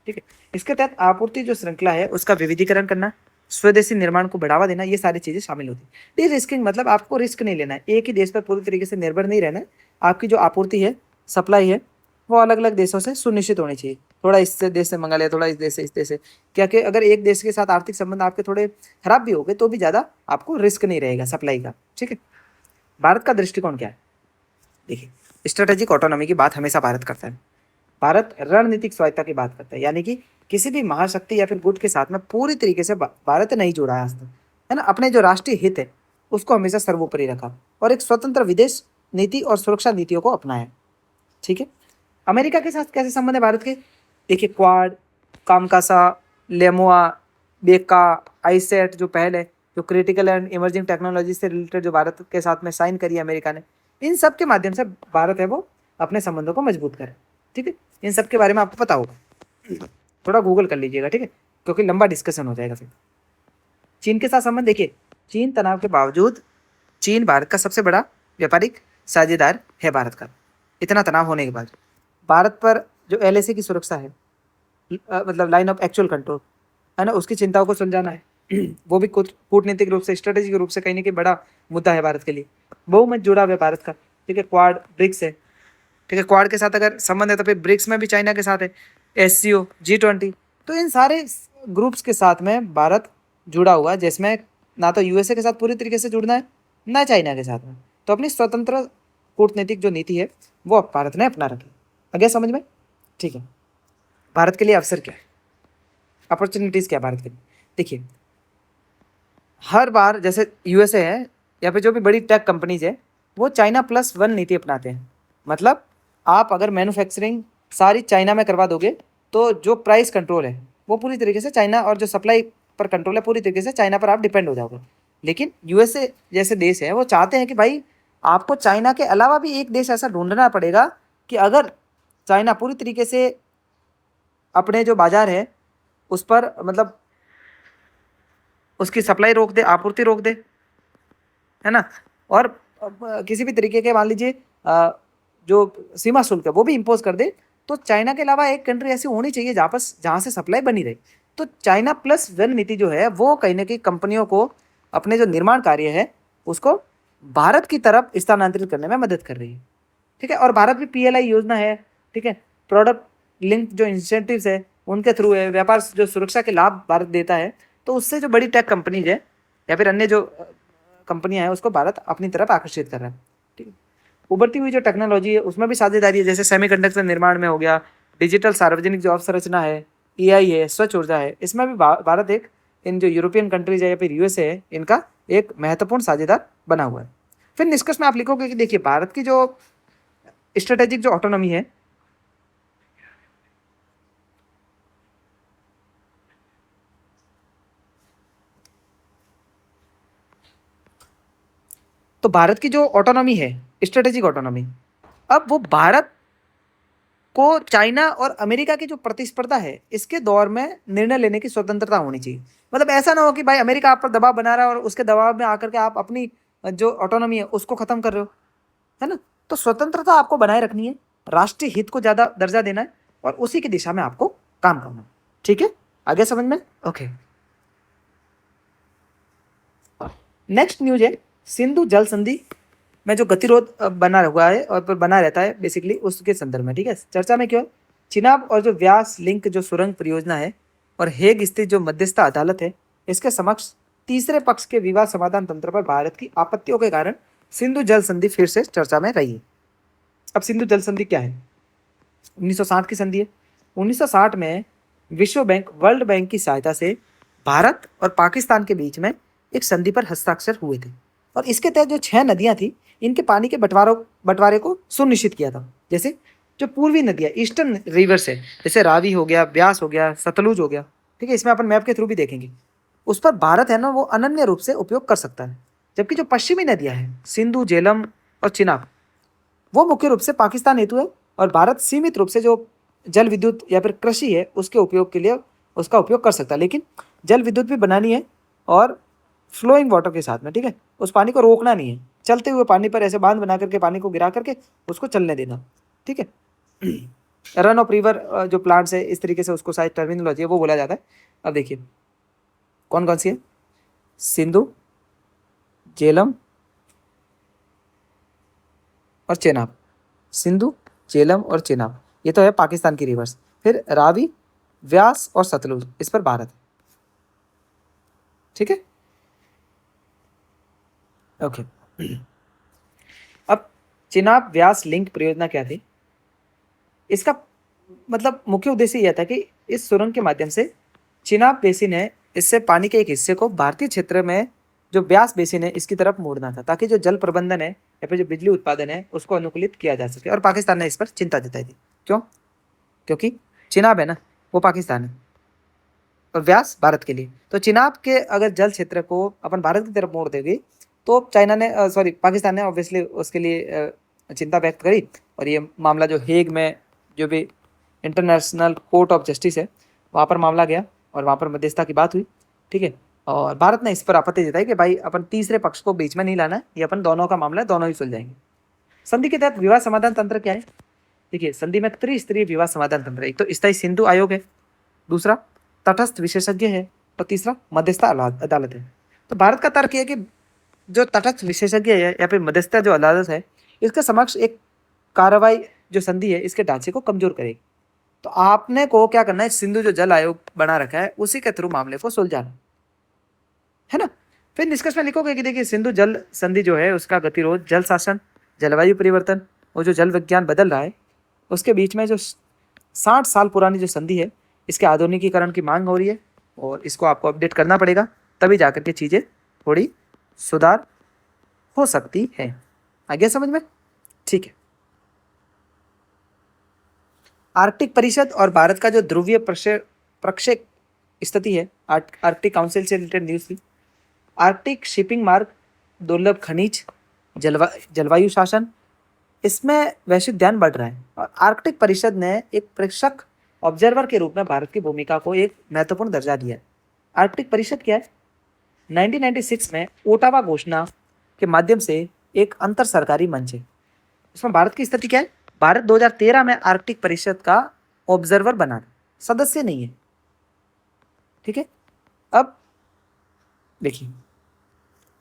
ठीक है, इसके तहत आपूर्ति जो श्रृंखला है उसका विविधीकरण करना, स्वदेशी निर्माण को बढ़ावा देना, ये सारी चीजें शामिल होती है। डी रिस्किंग मतलब आपको रिस्क नहीं लेना है, एक ही देश पर पूरी तरीके से निर्भर नहीं रहना है। आपकी जो आपूर्ति है, सप्लाई है, वो अलग अलग देशों से सुनिश्चित होनी चाहिए। थोड़ा इस देश से मंगा लिया, थोड़ा इस देश से क्या कि अगर एक देश के साथ आर्थिक संबंध आपके थोड़े खराब भी हो गए तो भी ज़्यादा आपको रिस्क नहीं रहेगा सप्लाई का। ठीक है, भारत का दृष्टिकोण क्या है, देखिए, स्ट्रेटेजिक ऑटोनॉमी की बात हमेशा भारत करता है। भारत रणनीतिक स्वायत्ता की बात करता है, यानी कि किसी भी महाशक्ति या फिर गुट के साथ में पूरी तरीके से भारत नहीं जुड़ा है आज तक, है ना। अपने जो राष्ट्रीय हित है उसको हमेशा सर्वोपरि रखा और एक स्वतंत्र विदेश नीति और सुरक्षा नीतियों को अपनाया। ठीक है, अमेरिका के साथ कैसे संबंध है भारत के, देखिए, क्वाड, कामकासा, लेमोआ, बेका, आईसेट जो पहल है, जो क्रिटिकल एंड इमर्जिंग टेक्नोलॉजी से रिलेटेड जो भारत के साथ में साइन करी अमेरिका ने, इन सब के माध्यम से भारत है वो अपने संबंधों को मजबूत करे। ठीक है, इन सब के बारे में आपको पता होगा, थोड़ा गूगल कर लीजिएगा। ठीक है, क्योंकि लंबा डिस्कशन हो जाएगा फिर। चीन के साथ संबंध, देखिए, चीन तनाव के बावजूद, चीन भारत का सबसे बड़ा व्यापारिक साझेदार है। भारत का इतना तनाव होने के बाद भारत पर जो एलएसी की सुरक्षा है, मतलब लाइन ऑफ एक्चुअल कंट्रोल, है ना, उसकी चिंताओं को सुलझाना है, वो भी कूटनीतिक रूप से, स्ट्रेटेजिक रूप से कहीं ना कहीं बड़ा मुद्दा है भारत के लिए। बहुमत जुड़ा हुआ है भारत का। ठीक है, क्वाड, ब्रिक्स है। ठीक है, क्वाड के साथ अगर संबंध है तो फिर ब्रिक्स में भी चाइना के साथ है, एससीओ, G20, तो इन सारे ग्रुप्स के साथ में भारत जुड़ा हुआ है, जिसमें ना तो यूएसए के साथ पूरी तरीके से जुड़ना है, ना चाइना के साथ में। तो अपनी स्वतंत्र कूटनीतिक जो नीति है वो भारत ने अपना रखी। आ गया समझ में? ठीक है, भारत के लिए अवसर क्या है, अपॉर्चुनिटीज़ क्या है भारत के लिए, देखिए, हर बार जैसे यूएसए है या फिर जो भी बड़ी टेक कंपनीज है वो चाइना +1 नीति अपनाते हैं। मतलब आप अगर मैन्युफैक्चरिंग सारी चाइना में करवा दोगे तो जो प्राइस कंट्रोल है वो पूरी तरीके से चाइना, और जो सप्लाई पर कंट्रोल है पूरी तरीके से चाइना पर आप डिपेंड हो जाओगे। लेकिन यूएसए जैसे देश है वो चाहते हैं कि भाई आपको चाइना के अलावा भी एक देश ऐसा ढूंढना पड़ेगा कि अगर चाइना पूरी तरीके से अपने जो बाजार है उस पर, मतलब उसकी सप्लाई रोक दे, आपूर्ति रोक दे, है ना, और किसी भी तरीके के मान लीजिए जो सीमा शुल्क है वो भी इम्पोज कर दे, तो चाइना के अलावा एक कंट्री ऐसी होनी चाहिए जहाँ से सप्लाई बनी रहे। तो चाइना +1 नीति जो है वो कहीं ना कहीं कंपनियों को अपने जो निर्माण कार्य है उसको भारत की तरफ स्थानांतरित करने में मदद कर रही है। ठीक है, और भारत भी PLI योजना है, ठीक है, प्रोडक्ट लिंक जो इंसेंटिव्स है उनके थ्रू है, व्यापार जो सुरक्षा के लाभ भारत देता है, तो उससे जो बड़ी टेक कंपनीज है या फिर अन्य जो कंपनियां हैं उसको भारत अपनी तरफ आकर्षित कर रहा है। ठीक है, उभरती हुई जो टेक्नोलॉजी है उसमें भी साझेदारी है, जैसे सेमीकंडक्टर निर्माण में हो गया, डिजिटल सार्वजनिक जो अवसंरचना है, एआई है, स्वच्छ ऊर्जा है, इसमें भी भारत एक इन जो यूरोपियन कंट्रीज है या फिर यूएसए है, इनका एक महत्वपूर्ण साझेदार बना हुआ है। फिर निष्कर्ष में आप लिखोगे कि देखिए भारत की जो स्ट्रेटेजिक जो ऑटोनॉमी है, तो भारत की जो ऑटोनॉमी है, स्ट्रेटेजिक ऑटोनॉमी, अब वो भारत को चाइना और अमेरिका की जो प्रतिस्पर्धा है इसके दौर में निर्णय लेने की स्वतंत्रता होनी चाहिए। मतलब ऐसा ना हो कि भाई अमेरिका आप पर दबाव बना रहा है और उसके दबाव में आकर के आप अपनी जो ऑटोनॉमी है उसको खत्म कर रहे हो, है ना। तो स्वतंत्रता आपको बनाए रखनी है, राष्ट्रीय हित को ज्यादा दर्जा देना है और उसी की दिशा में आपको काम करना है। ठीक है, आगे समझ में? ओके। नेक्स्ट न्यूज है सिंधु जल संधि में जो गतिरोध बना हुआ है और बना रहता है बेसिकली उसके संदर्भ में। ठीक है, चर्चा में क्यों? चिनाब और जो व्यास लिंक जो सुरंग परियोजना है और हेग स्थित जो मध्यस्थता अदालत है, इसके समक्ष तीसरे पक्ष के विवाद समाधान तंत्र पर भारत की आपत्तियों के कारण सिंधु जल संधि फिर से चर्चा में रही है। अब सिंधु जल संधि क्या है? 1960 की संधि है। 1960 में विश्व बैंक, वर्ल्ड बैंक की सहायता से भारत और पाकिस्तान के बीच में एक संधि पर हस्ताक्षर हुए थे और इसके तहत जो 6 नदियां थी इनके पानी के बंटवारे को सुनिश्चित किया था। जैसे जो पूर्वी नदियां, ईस्टर्न रिवर्स है, जैसे रावी हो गया, ब्यास हो गया, सतलुज हो गया, ठीक है, इसमें अपन मैप के थ्रू भी देखेंगे, उस पर भारत है ना वो अनन्य रूप से उपयोग कर सकता है। जबकि जो पश्चिमी नदियां हैं, सिंधु, झेलम और चिनाब, वो मुख्य रूप से पाकिस्तान हेतु है और भारत सीमित रूप से जो जल विद्युत या फिर कृषि है उसके उपयोग के लिए उसका उपयोग कर सकता है। लेकिन जल विद्युत भी बनानी है और फ्लोइंग वाटर के साथ में, ठीक है, उस पानी को रोकना नहीं है, चलते हुए पानी पर ऐसे बांध बना करके पानी को गिरा करके उसको चलने देना। ठीक है, रन ऑफ रिवर जो प्लांट्स है इस तरीके से उसको शायद टर्मिनोलॉजी है वो बोला जाता है। अब देखिए कौन कौन सी है? सिंधु, झेलम और चेनाब। सिंधु, झेलम और चेनाब, ये तो है पाकिस्तान की रिवर्स। फिर रावी, व्यास और सतलुज, इस पर भारत है। ठीक है, ओके। अब चिनाब व्यास लिंक परियोजना क्या थी? इसका मतलब मुख्य उद्देश्य यह था कि इस सुरंग के माध्यम से चिनाब बेसिन है, इससे पानी के एक हिस्से को भारतीय क्षेत्र में जो ब्यास बेसिन है इसकी तरफ मोड़ना था, ताकि जो जल प्रबंधन है या फिर जो बिजली उत्पादन है उसको अनुकूलित किया जा सके। और पाकिस्तान ने इस पर चिंता जताई थी। क्यों? क्योंकि चिनाब है ना वो पाकिस्तान है और व्यास भारत के लिए, तो चिनाब के अगर जल क्षेत्र को अपन भारत की तरफ मोड़ देंगे तो चाइना ने सॉरी पाकिस्तान ने ऑब्वियसली उसके लिए चिंता व्यक्त करी और ये मामला जो हेग में जो भी इंटरनेशनल कोर्ट ऑफ जस्टिस है वहाँ पर मामला गया और वहाँ पर मध्यस्थता की बात हुई। ठीक है, और भारत ने इस पर आपत्ति जताई कि भाई अपन तीसरे पक्ष को बीच में नहीं लाना है, ये अपन दोनों का मामला है, दोनों ही सुलझाएंगे। संधि के तहत विवाद समाधान तंत्र क्या है? देखिए संधि में त्रिस्तरीय विवाद समाधान तंत्र, एक तो स्थायी सिंधु आयोग है, दूसरा तटस्थ विशेषज्ञ है और तीसरा मध्यस्थता अदालत है। तो भारत का तर्क है कि जो तटस्थ विशेषज्ञ है या फिर मध्यस्थता जो अदालत है इसके समक्ष एक कार्रवाई जो संधि है इसके ढांचे को कमजोर करेगी। तो आपने को क्या करना है, सिंधु जो जल आयोग बना रखा है उसी के थ्रू मामले को सुलझाना है ना। फिर निष्कर्ष में लिखोगे कि देखिए सिंधु जल संधि जो है उसका गतिरोध, जल शासन, जलवायु परिवर्तन और जो जल विज्ञान बदल रहा है उसके बीच में जो 60 साल पुरानी जो संधि है इसके आधुनिकीकरण की मांग हो रही है और इसको आपको अपडेट करना पड़ेगा, तभी जाकर के चीज़ें थोड़ी सुधार हो सकती है। आगे समझ में? ठीक है। आर्कटिक परिषद और भारत का जो ध्रुवीय प्रक्षेप स्थिति है, आर्कटिक काउंसिल से रिलेटेड न्यूज थी। आर्कटिक शिपिंग मार्ग, दुर्लभ खनिज, जलवायु शासन, इसमें वैश्विक ध्यान बढ़ रहा है और आर्कटिक परिषद ने एक प्रेक्षक ऑब्जर्वर के रूप में भारत की भूमिका को एक महत्वपूर्ण दर्जा दिया है। आर्कटिक परिषद क्या है? 1996 में ओटावा घोषणा के माध्यम से एक अंतर सरकारी मंच है। इसमें भारत की स्थिति क्या है? भारत 2013 में आर्कटिक परिषद का ऑब्जर्वर बना, सदस्य नहीं है। ठीक है, अब देखिए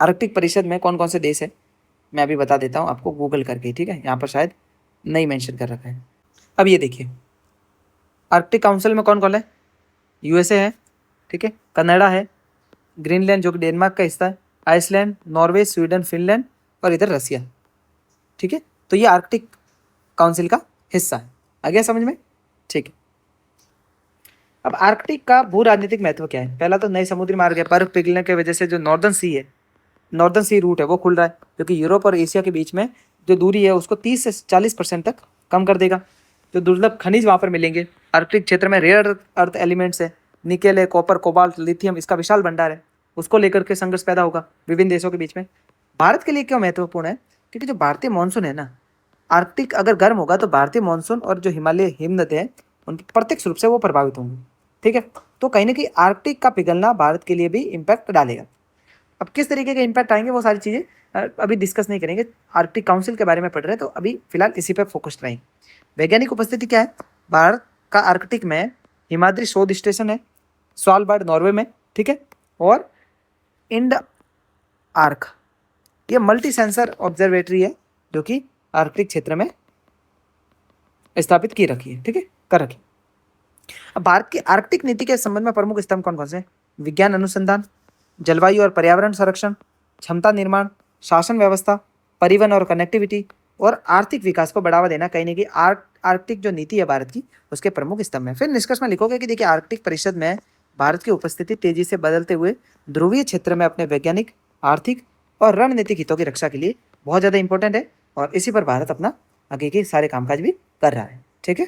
आर्कटिक परिषद में कौन कौन से देश है मैं अभी बता देता हूँ आपको गूगल करके। ठीक है, यहाँ पर शायद नहीं मेंशन कर रखा है। अब ये देखिए आर्कटिक काउंसिल में कौन कौन है? यूएसए है, ठीक है, कनाडा है, ग्रीनलैंड जो कि डेनमार्क का हिस्सा है, आइसलैंड, नॉर्वे, स्वीडन, फिनलैंड और इधर रसिया। ठीक है, तो ये आर्कटिक काउंसिल का हिस्सा है। आ गया समझ में? ठीक है। अब आर्कटिक का भू राजनीतिक महत्व क्या है? पहला तो नए समुद्री मार्ग है, बर्फ पिघलने की वजह से जो नॉर्दर्न सी रूट है वो खुल रहा है, क्योंकि यूरोप और एशिया के बीच में जो दूरी है उसको 30 से 40% तक कम कर देगा। जो दुर्लभ खनिज वहाँ पर मिलेंगे, आर्कटिक क्षेत्र में रेयर अर्थ एलिमेंट्स है, निकेल है, कॉपर, कोबाल्ट, लिथियम, इसका विशाल भंडार है, उसको लेकर के संघर्ष पैदा होगा विभिन्न देशों के बीच में। भारत के लिए क्यों महत्वपूर्ण है? क्योंकि जो भारतीय मानसून है ना, आर्कटिक अगर गर्म होगा तो भारतीय मानसून और जो हिमालय हिमनद है उनकी प्रत्यक्ष रूप से वो प्रभावित होंगे। ठीक है, तो कहीं ना कहीं आर्कटिक का पिघलना भारत के लिए भी इम्पैक्ट डालेगा। अब किस तरीके के इम्पैक्ट आएंगे वो सारी चीज़ें अभी डिस्कस नहीं करेंगे, आर्कटिक काउंसिल के बारे में पढ़ रहे हैं, तो अभी फिलहाल इसी पर फोकस्ड रहेंगे। वैज्ञानिक उपस्थिति क्या है? भारत का आर्कटिक में हिमाद्री शोध स्टेशन है, स्वालबार्ड नॉर्वे में, ठीक है, और इंड आर्क ये मल्टी सेंसर ऑब्जर्वेटरी है जो कि आर्कटिक क्षेत्र में स्थापित की रखी है, ठीक है, कर रखी। अब भारत की आर्कटिक नीति के संबंध में प्रमुख स्तंभ कौन कौन से? विज्ञान अनुसंधान, जलवायु और पर्यावरण संरक्षण, क्षमता निर्माण, शासन व्यवस्था, परिवहन और कनेक्टिविटी और आर्थिक विकास को बढ़ावा देना कहीं ना कहीं आर्कटिक जो नीति है भारत की उसके प्रमुख स्तंभ है। फिर निष्कर्ष में लिखोगे कि देखिए आर्कटिक परिषद में भारत की उपस्थिति तेजी से बदलते हुए ध्रुवीय क्षेत्र में अपने वैज्ञानिक, आर्थिक और रणनीतिक हितों की रक्षा के लिए बहुत ज़्यादा इंपॉर्टेंट है, और इसी पर भारत अपना आगे के सारे कामकाज भी कर रहा है। ठीक है।